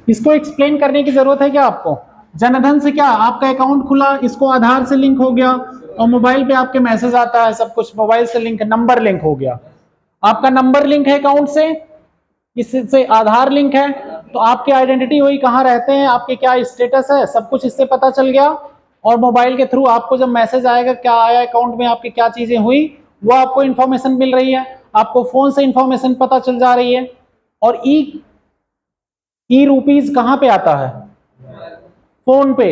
इसको एक्सप्लेन करने की जरूरत है क्या आपको? जनधन से क्या, आपका अकाउंट खुला, इसको आधार से लिंक हो गया और मोबाइल पे आपके मैसेज आता है, सब कुछ मोबाइल से लिंक, नंबर लिंक हो गया, आपका नंबर लिंक है अकाउंट से, इससे आधार लिंक है, तो आपकी आइडेंटिटी हुई, कहाँ रहते हैं, आपके क्या स्टेटस है, सब कुछ इससे पता चल गया। और मोबाइल के थ्रू आपको जब मैसेज आएगा क्या आया अकाउंट में, आपकी क्या चीजें हुई, वो आपको इंफॉर्मेशन मिल रही है, आपको फोन से इंफॉर्मेशन पता चल जा रही है। और ई रुपीज कहाँ पे आता है, फोन पे,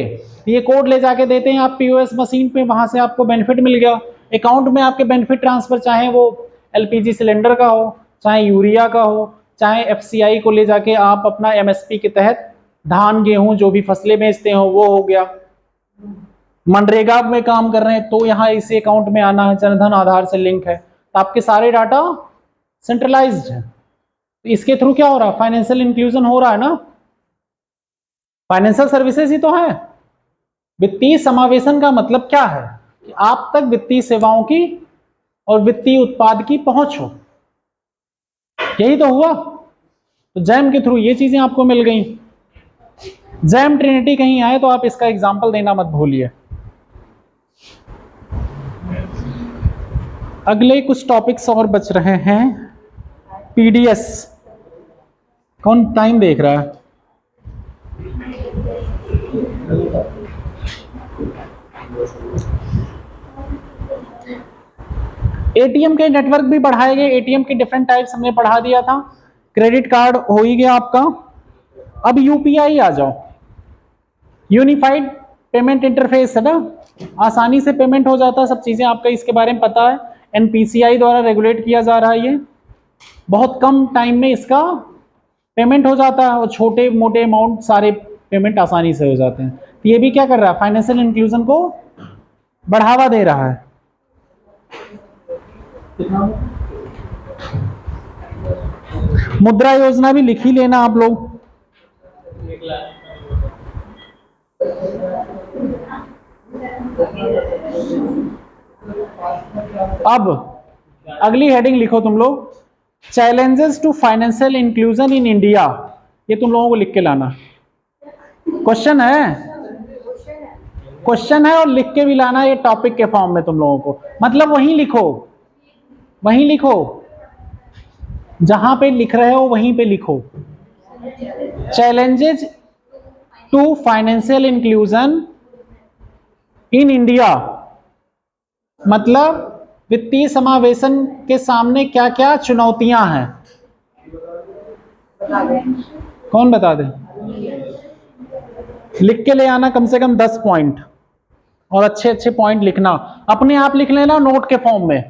ये कोड ले जाके देते हैं आप पीओएस मशीन पे, वहां से आपको बेनिफिट मिल गया। अकाउंट में आपके बेनिफिट ट्रांसफर, चाहे वो एलपीजी सिलेंडर का हो, चाहे यूरिया का हो, चाहे एफसीआई को ले जाके आप अपना एमएसपी के तहत धान गेहूं जो भी फसलें बेचते हो वो हो गया। मनरेगा में काम कर रहे हैं तो यहाँ इसी अकाउंट में आना है, जनधन आधार से लिंक है, तो आपके सारे डाटा सेंट्रलाइज्ड है। तो इसके थ्रू क्या हो रहा है, फाइनेंशियल इंक्लूजन हो रहा है ना, फाइनेंशियल सर्विसेज ही तो है। वित्तीय समावेशन का मतलब क्या है कि आप तक वित्तीय सेवाओं की और वित्तीय उत्पाद की पहुंच हो, यही तो हुआ। तो जैम के थ्रू ये चीजें आपको मिल गई। जैम ट्रिनिटी कहीं आए तो आप इसका एग्जाम्पल देना मत भूलिए। अगले कुछ टॉपिक्स और बच रहे हैं। पीडीएस, कौन टाइम देख रहा है? एटीएम के नेटवर्क भी बढ़ाए गए, एटीएम के डिफरेंट टाइप्स हमने पढ़ा दिया था। क्रेडिट कार्ड हो ही गया आपका। अब यूपीआई आ जाओ, यूनिफाइड पेमेंट इंटरफेस है ना, आसानी से पेमेंट हो जाता है, सब चीजें आपका इसके बारे में पता है। एनपीसीआई द्वारा रेगुलेट किया जा रहा है, ये बहुत कम टाइम में इसका पेमेंट हो जाता है और छोटे मोटे अमाउंट सारे पेमेंट आसानी से हो जाते हैं। तो ये भी क्या कर रहा है, फाइनेंशियल इंक्लूजन को बढ़ावा दे रहा है। मुद्रा योजना भी लिख ही लेना आप लोग। अब अगली हेडिंग लिखो तुम लोग, challenges to financial inclusion in India. ये तुम लोगों को लिख के लाना, क्वेश्चन है और लिख के भी लाना, ये टॉपिक के फॉर्म में तुम लोगों को, मतलब वहीं लिखो जहां पे लिख रहे हो वहीं पे लिखो। Challenges to financial inclusion in India, मतलब वित्तीय समावेशन के सामने क्या क्या चुनौतियां हैं, कौन बता दे? लिख के ले आना कम से कम 10 पॉइंट, और अच्छे अच्छे पॉइंट लिखना, अपने आप लिख लेना नोट के फॉर्म में,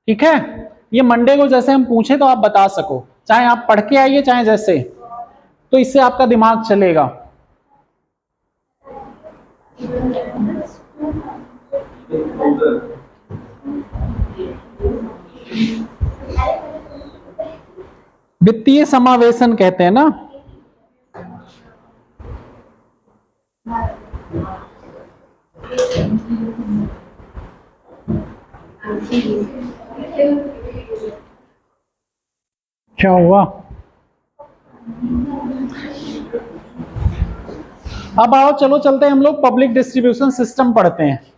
ठीक है? ये मंडे को जैसे हम पूछे तो आप बता सको, चाहे आप पढ़ के आइए चाहे जैसे, तो इससे आपका दिमाग चलेगा। वित्तीय समावेशन कहते हैं ना, क्या हुआ? अब आओ चलो चलते हैं हम लोग पब्लिक डिस्ट्रीब्यूशन सिस्टम पढ़ते हैं।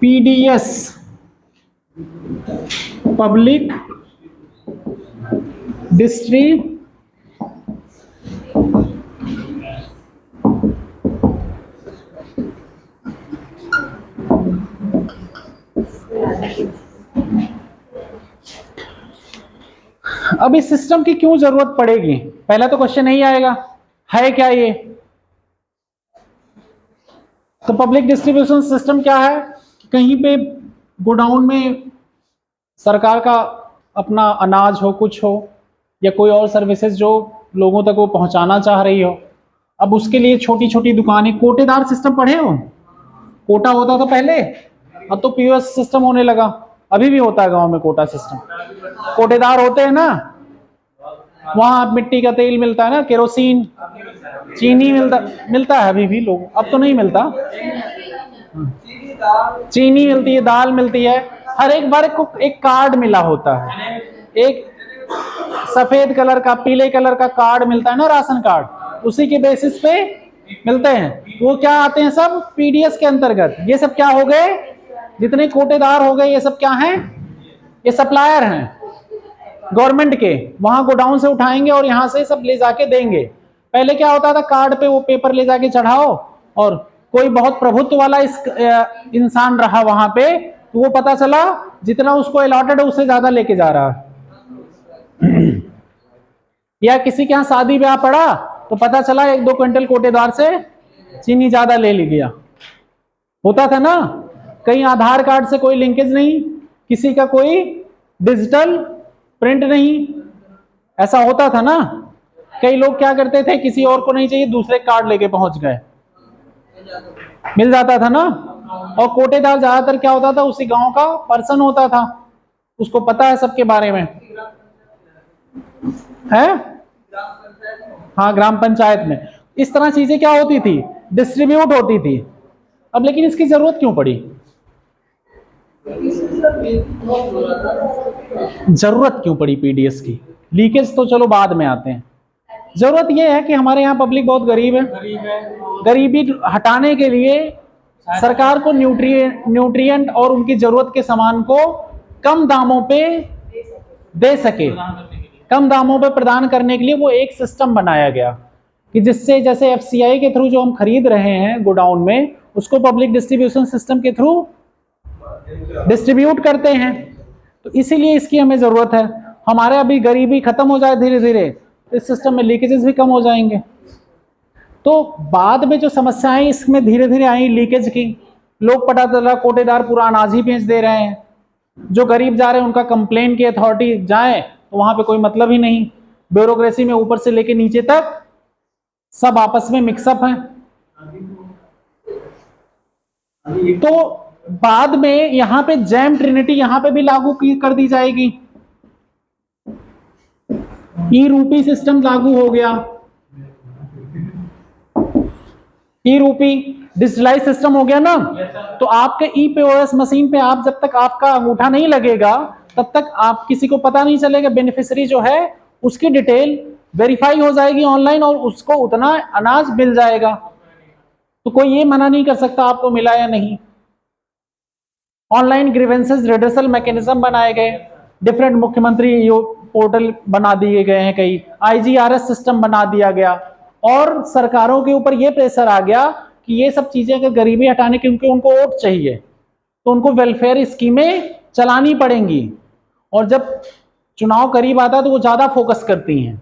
पीडीएस, पब्लिक डिस्ट्रीब्यूशन अब इस सिस्टम की क्यों जरूरत पड़ेगी, पहला तो क्वेश्चन नहीं आएगा, है क्या ये? तो पब्लिक डिस्ट्रीब्यूशन सिस्टम क्या है, कहीं पे गोडाउन में सरकार का अपना अनाज हो, कुछ हो, या कोई और सर्विसेज जो लोगों तक वो पहुंचाना चाह रही हो, अब उसके लिए छोटी छोटी दुकानें, कोटेदार सिस्टम पढ़े हो? कोटा होता था पहले, अब तो पीओएस सिस्टम होने लगा, अभी भी होता है गांव में कोटा सिस्टम, कोटेदार होते हैं ना, वहाँ मिट्टी का तेल मिलता है ना, केरोसिन, चीनी मिलता है अभी भी लोग, अब तो नहीं मिलता। चीनी मिलती है, दाल मिलती है, हर एक बार को एक कार्ड मिला होता है, एक सफेद कलर का, पीले कलर का कार्ड मिलता है ना, राशन कार्ड, उसी के बेसिस पे मिलते हैं। वो क्या आते हैं सब पीडीएस के अंतर्गत। ये सब क्या हो गए, जितने कोटेदार हो गए, ये सब क्या हैं, ये सप्लायर हैं गवर्नमेंट के, वहां गोडाउन से उठाएंगे और यहां से सब ले जाके देंगे। पहले क्या होता था, कार्ड पे वो पेपर ले जाके चढ़ाओ, और कोई बहुत प्रभुत्व वाला इंसान रहा वहां पे, तो वो पता चला जितना उसको अलॉटेड है उससे ज्यादा लेके जा रहा है। या किसी के यहाँ शादी ब्याह पड़ा तो पता चला 1-2 क्विंटल कोटेदार से चीनी ज्यादा ले गया, होता था ना। कहीं आधार कार्ड से कोई लिंकेज नहीं, किसी का कोई डिजिटल प्रिंट नहीं, ऐसा होता था ना। कई लोग क्या करते थे, किसी और को नहीं चाहिए, दूसरे कार्ड लेके पहुंच गए, मिल जाता था ना। और कोटेदार ज्यादातर क्या होता था, उसी गांव का पर्सन होता था, उसको पता है सबके बारे में, है। हाँ, ग्राम पंचायत में इस तरह चीजें क्या होती थी, डिस्ट्रीब्यूट होती थी। अब लेकिन इसकी जरूरत क्यों पड़ी, जरूरत क्यों पड़ी पीडीएस की? लीकेज तो चलो बाद में आते हैं, जरूरत यह है कि हमारे यहाँ पब्लिक बहुत गरीब है, गरीबी हटाने के लिए सरकार को न्यूट्रिएंट और उनकी जरूरत के सामान को कम दामों पे दे सके, कम दामों पे प्रदान करने के लिए वो एक सिस्टम बनाया गया कि जिससे, जैसे एफसीआई के थ्रू जो हम खरीद रहे हैं गोडाउन में, उसको पब्लिक डिस्ट्रीब्यूशन सिस्टम के थ्रू डिस्ट्रीब्यूट करते हैं। तो इसीलिए इसकी हमें जरूरत है। हमारे अभी गरीबी खत्म हो जाए धीरे धीरे, तो इस सिस्टम में लीकेजेस भी कम हो जाएंगे। तो बाद में जो समस्याएं इसमें धीरे धीरे आई लीकेज की, लोग पता चला कोटेदार पूरा अनाज ही बेच दे रहे हैं, जो गरीब जा रहे हैं उनका कंप्लेन की अथॉरिटी जाए तो वहां पे कोई मतलब ही नहीं, ब्यूरोक्रेसी में ऊपर से लेके नीचे तक सब आपस में मिक्सअप हैं। तो बाद में यहां पे जैम ट्रिनिटी यहां पे भी लागू कर दी जाएगी, ई रूपी सिस्टम लागू हो गया, ई रूपी डिजिटलाइज सिस्टम हो गया ना। तो आपके ई पीओएस मशीन पे आप जब तक आपका अंगूठा नहीं लगेगा तब तक आप किसी को पता नहीं चलेगा, बेनिफिशियरी जो है उसकी डिटेल वेरीफाई हो जाएगी ऑनलाइन और उसको उतना अनाज मिल जाएगा। तो कोई ये मना नहीं कर सकता आपको मिला या नहीं। ऑनलाइन ग्रीवेंसेस रिड्रेसल मैकेनिज्म बनाए गए, डिफरेंट मुख्यमंत्री पोर्टल बना दिए गए हैं, कई आईजीआरएस सिस्टम बना दिया गया, और सरकारों के ऊपर यह प्रेशर आ गया कि ये सब चीजें अगर गरीबी हटाने की, क्योंकि उनको वोट चाहिए, तो उनको वेलफेयर स्कीमें चलानी पड़ेंगी, और जब चुनाव करीब आता है तो वो ज्यादा फोकस करती हैं।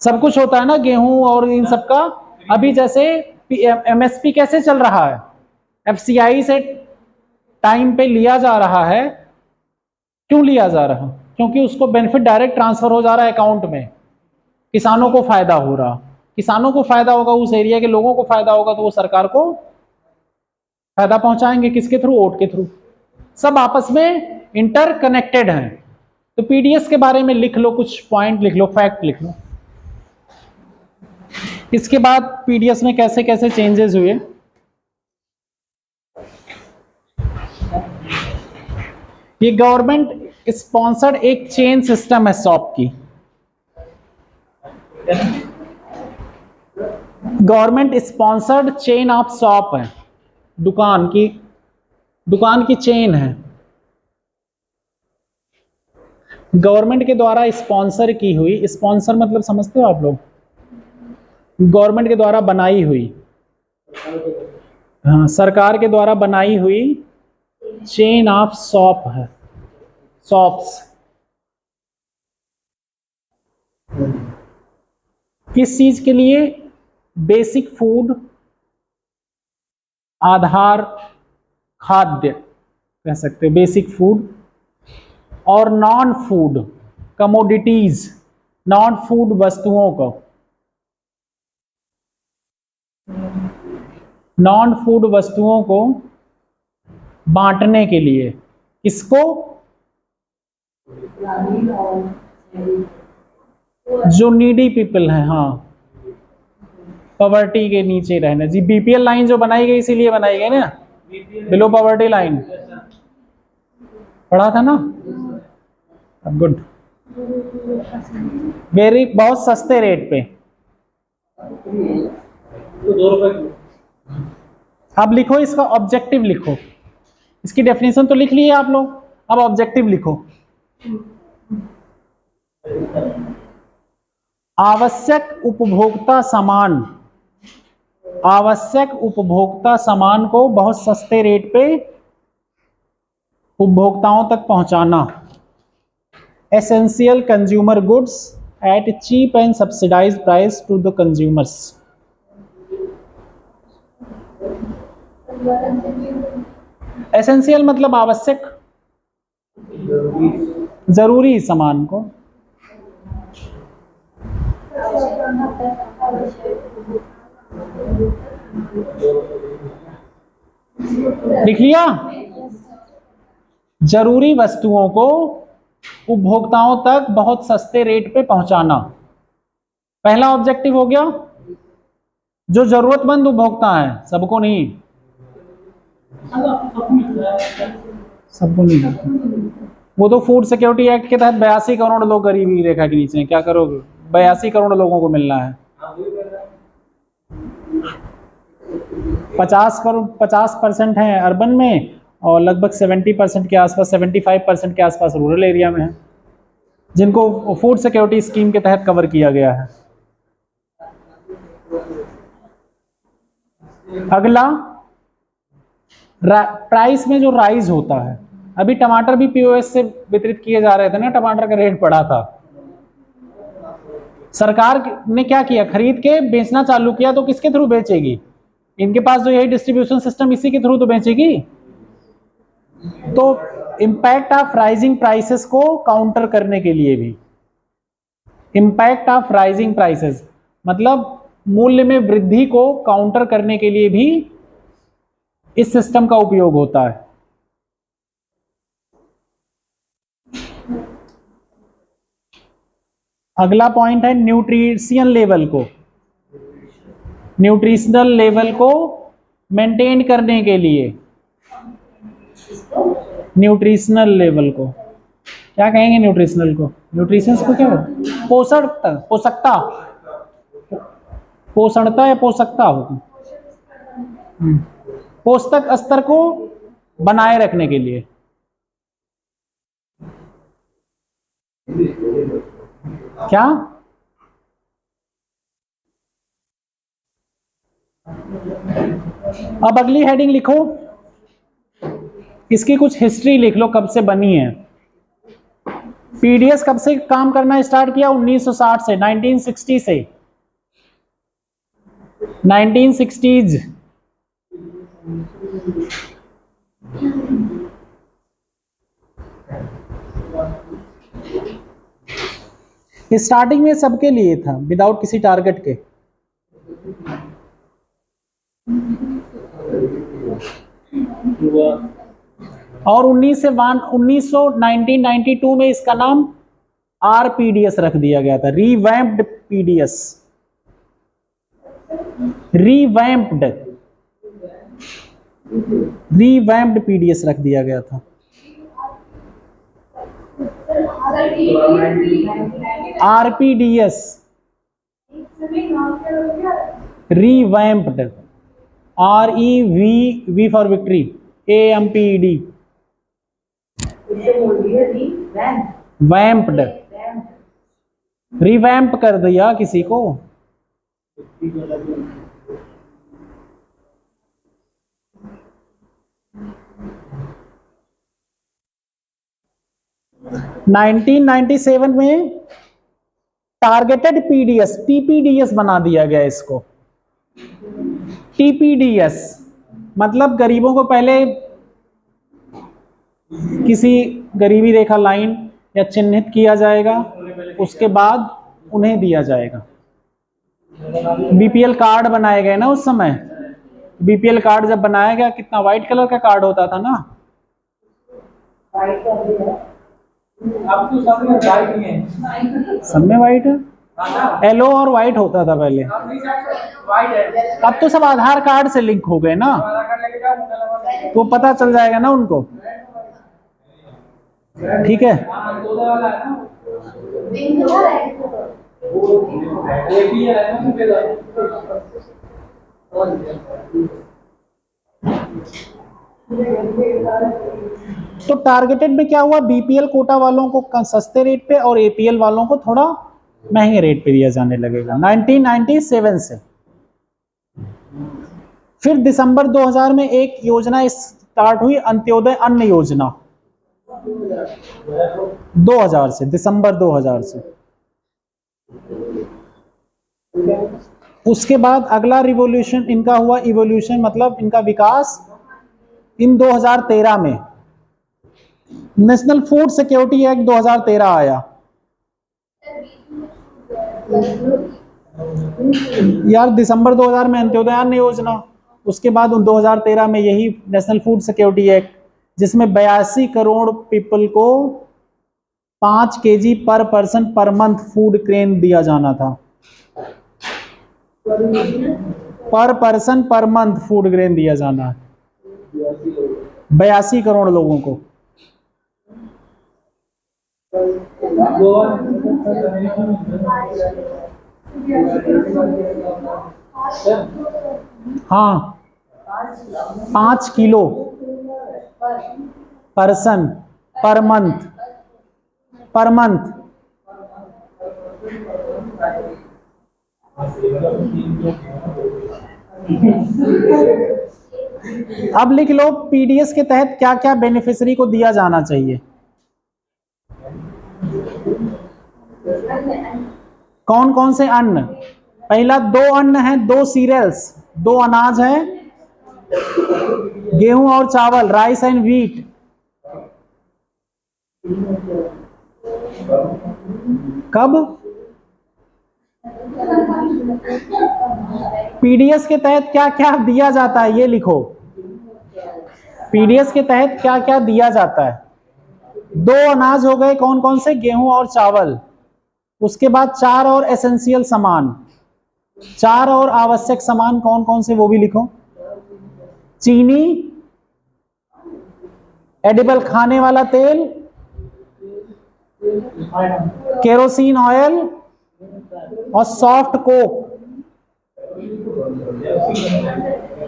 सब कुछ होता है ना, गेहूं और इन सब का। अभी जैसे एमएसपी कैसे चल रहा है, एफसीआई से टाइम पे लिया जा रहा है, क्यों लिया जा रहा, क्योंकि उसको बेनिफिट डायरेक्ट ट्रांसफर हो जा रहा है अकाउंट में, किसानों को फायदा हो रहा, किसानों को फायदा होगा, उस एरिया के लोगों को फायदा होगा, तो वो सरकार को फायदा पहुंचाएंगे, किसके थ्रू, वोट के थ्रू। सब आपस में इंटरकनेक्टेड हैं। तो पीडीएस के बारे में लिख लो, कुछ पॉइंट लिख लो, फैक्ट लिख लो। इसके बाद पीडीएस में कैसे कैसे चेंजेस हुए। ये गवर्नमेंट स्पॉन्सर्ड एक चेन सिस्टम है शॉप की, government sponsored chain of shop है, दुकान की चेन है, गवर्नमेंट के द्वारा स्पॉन्सर की हुई। स्पॉन्सर मतलब समझते हो आप लोग, गवर्नमेंट के द्वारा बनाई हुई, हाँ, सरकार के द्वारा बनाई हुई चेन ऑफ शॉप है, शॉप्स। किस चीज के लिए, बेसिक फूड, आधार खाद्य कह सकते हैं, बेसिक फूड, और non food commodities, non food वस्तुओं को, नॉन फूड वस्तुओं को बांटने के लिए, किसको, जो नीडी पीपल हैं, हाँ, पॉवर्टी के नीचे रहना जी। बीपीएल लाइन जो बनाई गई इसीलिए बनाई गई ना, बिलो पॉवर्टी लाइन, पढ़ा था ना। गुड, वेरी, बहुत सस्ते रेट पे। तो 2 रुपए अब लिखो इसका ऑब्जेक्टिव, लिखो इसकी डेफिनेशन तो लिख ली है आप लोग, अब ऑब्जेक्टिव लिखो। आवश्यक उपभोक्ता सामान, आवश्यक उपभोक्ता सामान को बहुत सस्ते रेट पे उपभोक्ताओं तक पहुंचाना। Essential consumer goods at cheap and subsidised price to the consumers. Essential मतलब आवश्यक, जरूरी सामान को। लिख लिया? जरूरी वस्तुओं को उपभोक्ताओं तक बहुत सस्ते रेट पे पहुंचाना, पहला ऑब्जेक्टिव हो गया। जो जरूरतमंद उपभोक्ता है, सबको नहीं, सबको नहीं। वो तो फूड सिक्योरिटी एक्ट के तहत 82 करोड़ लोग गरीबी रेखा के नीचे हैं, क्या करोगे? 82 करोड़ लोगों को मिलना है। 50% है अर्बन में और लगभग 70% के आसपास, 75% के आसपास रूरल एरिया में है, जिनको फूड सिक्योरिटी स्कीम के तहत कवर किया गया है। अगला, प्राइस में जो राइज होता है। अभी टमाटर भी पीओएस से वितरित किए जा रहे थे ना, टमाटर का रेट बढ़ा था, सरकार ने क्या किया, खरीद के बेचना चालू किया। तो किसके थ्रू बेचेगी? इनके पास जो यही डिस्ट्रीब्यूशन सिस्टम, इसी के थ्रू तो बेचेगी। तो इम्पैक्ट ऑफ राइजिंग प्राइसेस को काउंटर करने के लिए भी, इम्पैक्ट ऑफ राइजिंग प्राइसेस मतलब मूल्य में वृद्धि को काउंटर करने के लिए भी इस सिस्टम का उपयोग होता है। अगला पॉइंट है न्यूट्रिशन लेवल को, न्यूट्रिशनल लेवल को मेंटेन करने के लिए, न्यूट्रिशनल लेवल को क्या कहेंगे? न्यूट्रिशनल को, न्यूट्रिशंस को क्या हो? पोषणता, पोषकता, पोषणता या पोषकता होगी, पोषक स्तर को बनाए रखने के लिए। क्या? अब अगली हेडिंग लिखो, इसकी कुछ हिस्ट्री लिख लो, कब से बनी है। पीडीएस कब से काम करना स्टार्ट किया? 1960 से, 1960 से, 1960s। स्टार्टिंग में सबके लिए था, विदाउट किसी टारगेट के। और 1992 में इसका नाम आरपीडीएस रख दिया गया था, रीवैम्प्ड पीडीएस, रीवैम्प्ड पीडीएस रख दिया गया था। RPDS, revamped, REV for victory, AMPED, vamped, revamp कर दिया किसी को। नाइनटीन 97 में टारगेटेड पीडीएस, टीपीडीएस बना दिया गया इसको। टीपीडीएस मतलब गरीबों को पहले किसी गरीबी रेखा लाइन या चिन्हित किया जाएगा, उसके बाद उन्हें दिया जाएगा। बीपीएल कार्ड बनाए गए ना उस समय, बीपीएल कार्ड जब बनाया गया, कितना व्हाइट कलर का कार्ड होता था ना। अब तो सब में व्हाइट ही है, सब में व्हाइट है। येलो और व्हाइट होता था पहले, वाइट है। अब तो सब आधार कार्ड से लिंक हो गए ना, तो पता चल जाएगा ना उनको। ठीक है, तो टारगेटेड में क्या हुआ, बीपीएल कोटा वालों को सस्ते रेट पे और एपीएल वालों को थोड़ा महंगे रेट पे दिया जाने लगेगा 1997 से। फिर दिसंबर 2000 में एक योजना स्टार्ट हुई, अंत्योदय अन्न योजना, 2000 से, दिसंबर 2000 से। उसके बाद अगला रिवॉल्यूशन इनका हुआ, इवोल्यूशन मतलब इनका विकास, इन 2013 में नेशनल फूड सिक्योरिटी एक्ट 2013 आया। यार दिसंबर 2000 में अंत्योदय अन्न योजना, उसके बाद 2013 में यही नेशनल फूड सिक्योरिटी एक्ट, जिसमें 82 करोड़ पीपल को 5 केजी पर person per month food grain दिया जाना था, पर person per month food grain दिया जाना है 82 करोड़ लोगों को। हाँ 5 kilo person per month, per month. अब लिख लो पीडीएस के तहत क्या क्या बेनिफिशियरी को दिया जाना चाहिए। कौन कौन से अन्न, पहला 2 अन्न है, 2 सीरियल्स, 2 अनाज है, गेहूं और चावल, राइस एंड व्हीट। कब, पीडीएस के तहत क्या क्या दिया जाता है ये लिखो, पीडीएस के तहत क्या क्या दिया जाता है। 2 अनाज हो गए, कौन कौन से, गेहूं और चावल। उसके बाद 4 और एसेंशियल सामान, 4 और आवश्यक सामान कौन कौन से वो भी लिखो, चीनी, एडिबल खाने वाला तेल, केरोसिन ऑयल और सॉफ्ट कोक।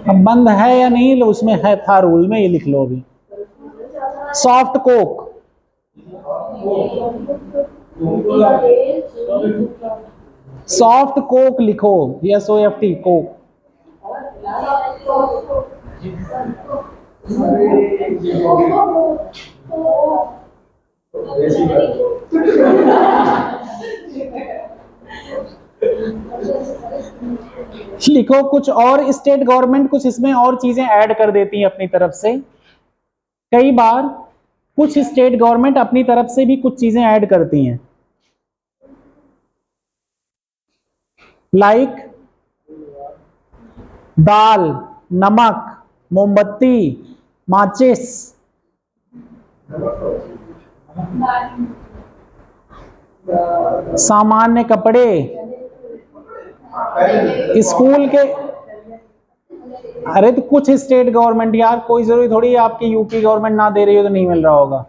अब बंद है या नहीं उसमें है, था रूल में, ये लिख लो अभी, सॉफ्ट कोक। सॉफ्ट कोक लिखो, SOFT कोक। लिखो कुछ और स्टेट गवर्नमेंट कुछ इसमें और चीजें ऐड कर देती हैं अपनी तरफ से, कई बार कुछ स्टेट गवर्नमेंट अपनी तरफ से भी कुछ चीजें ऐड करती हैं, लाइक दाल, नमक, मोमबत्ती, माचिस, सामान्य कपड़े, स्कूल के। अरे तो कुछ स्टेट गवर्नमेंट, यार कोई जरूरी थोड़ी है आपकी यूपी गवर्नमेंट ना दे रही हो तो नहीं मिल रहा होगा।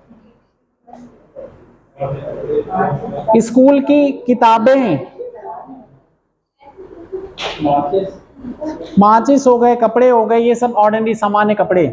स्कूल की किताबें, माचिस हो गए, कपड़े हो गए, ये सब ऑर्डिनरी सामान्य कपड़े।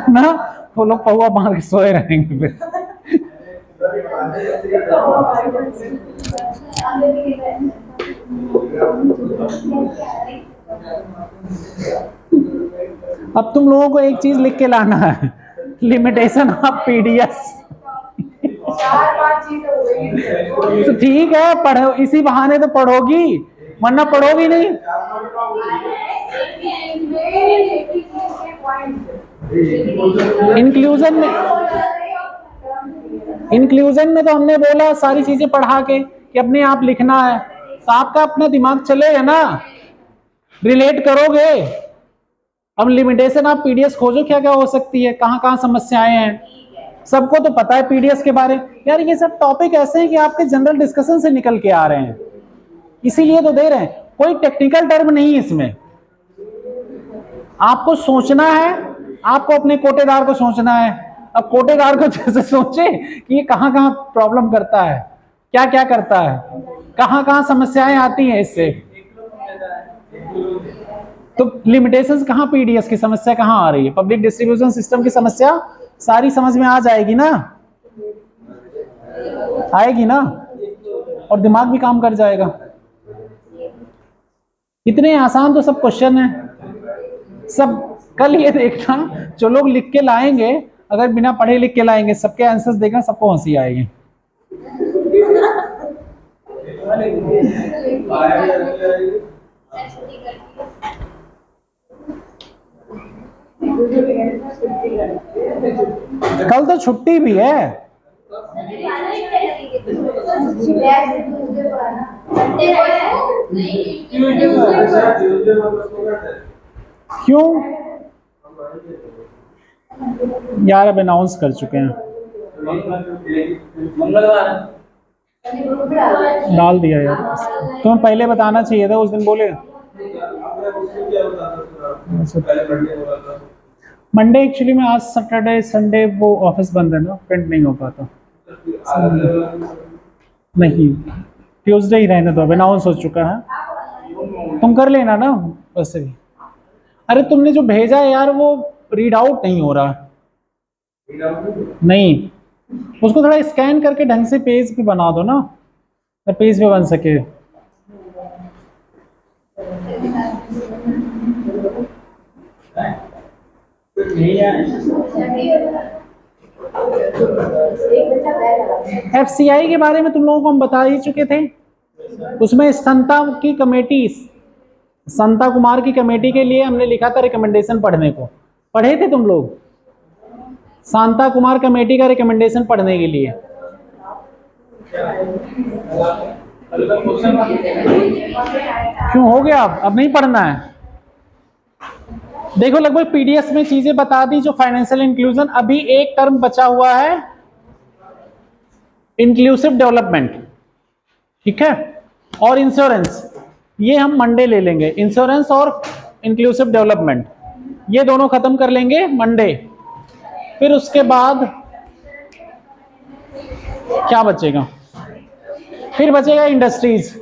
ना वो लोग पहुआ बांध के सोए रहेंगे फिर। अब तुम लोगों को एक चीज लिख के लाना है, लिमिटेशन ऑफ पीडीएस। तो ठीक है, पढ़ो, इसी बहाने तो पढ़ोगी, वरना पढ़ोगी नहीं। इंक्लूजन में इंक्लूजन में तो हमने बोला सारी चीजें पढ़ा के कि अपने आप लिखना है, तो आपका अपना दिमाग चलेगा ना, रिलेट करोगे। अब लिमिटेशन आप पीडीएस खोजो क्या क्या हो सकती है, कहाँ कहाँ समस्याएं हैं, सबको तो पता है पीडीएस के बारे में। यार ये सब टॉपिक ऐसे हैं कि आपके जनरल डिस्कशन से निकल के आ रहे हैं, इसीलिए तो दे रहे हैं, कोई टेक्निकल टर्म नहीं है इसमें। आपको सोचना है, आपको अपने कोटेदार को सोचना है। अब कोटेदार को जैसे सोचे कि ये कहाँ कहाँ प्रॉब्लम करता है, क्या क्या करता है, कहाँ कहाँ समस्याएं आती हैं इससे, तो लिमिटेशंस कहाँ, पीडीएस की समस्या कहाँ आ रही है, पब्लिक डिस्ट्रीब्यूशन सिस्टम की समस्या सारी समझ में आ जाएगी ना, आएगी ना, और दिमाग भी काम कर जाएगा। इतने आसान तो सब क्वेश्चन है सब। कल ये देखना जो लोग लिख के लाएंगे, अगर बिना पढ़े लिख के लाएंगे, सबके आंसर्स देखना, सबको हंसी आएगी। कल तो छुट्टी भी है। क्यों यार, अब अनाउंस कर चुके हैं, डाल दिया यार, तुम्हें पहले बताना चाहिए था, उस दिन बोले। मंडे एक्चुअली में, आज सैटरडे संडे वो ऑफिस बंद है ना, प्रिंट नहीं हो पाता। नहीं, ट्यूसडे ही रहने दो, अब अनाउंस हो चुका है, तुम कर लेना ना वैसे भी। अरे तुमने जो भेजा है यार, वो रीड आउट नहीं हो रहा, नहीं, उसको थोड़ा स्कैन करके ढंग से पेज पे बना दो ना, पेज पे बन सके। एफसीआई के बारे में तुम लोगों को हम बता ही चुके थे, उसमें संता की कमेटी, संता कुमार की कमेटी के लिए हमने लिखा था रिकमेंडेशन पढ़ने को, पढ़े थे तुम लोग? शांता कुमार कमेटी का रिकमेंडेशन पढ़ने के लिए। क्यों हो गया, अब नहीं पढ़ना है? देखो लगभग पीडीएस में चीजें बता दी, जो फाइनेंशियल इंक्लूजन, अभी एक टर्म बचा हुआ है, इंक्लूसिव डेवलपमेंट, ठीक है, और इंश्योरेंस, ये हम मंडे ले लेंगे। इंश्योरेंस और इंक्लूसिव डेवलपमेंट ये दोनों खत्म कर लेंगे मंडे। फिर उसके बाद क्या बचेगा? फिर बचेगा इंडस्ट्रीज।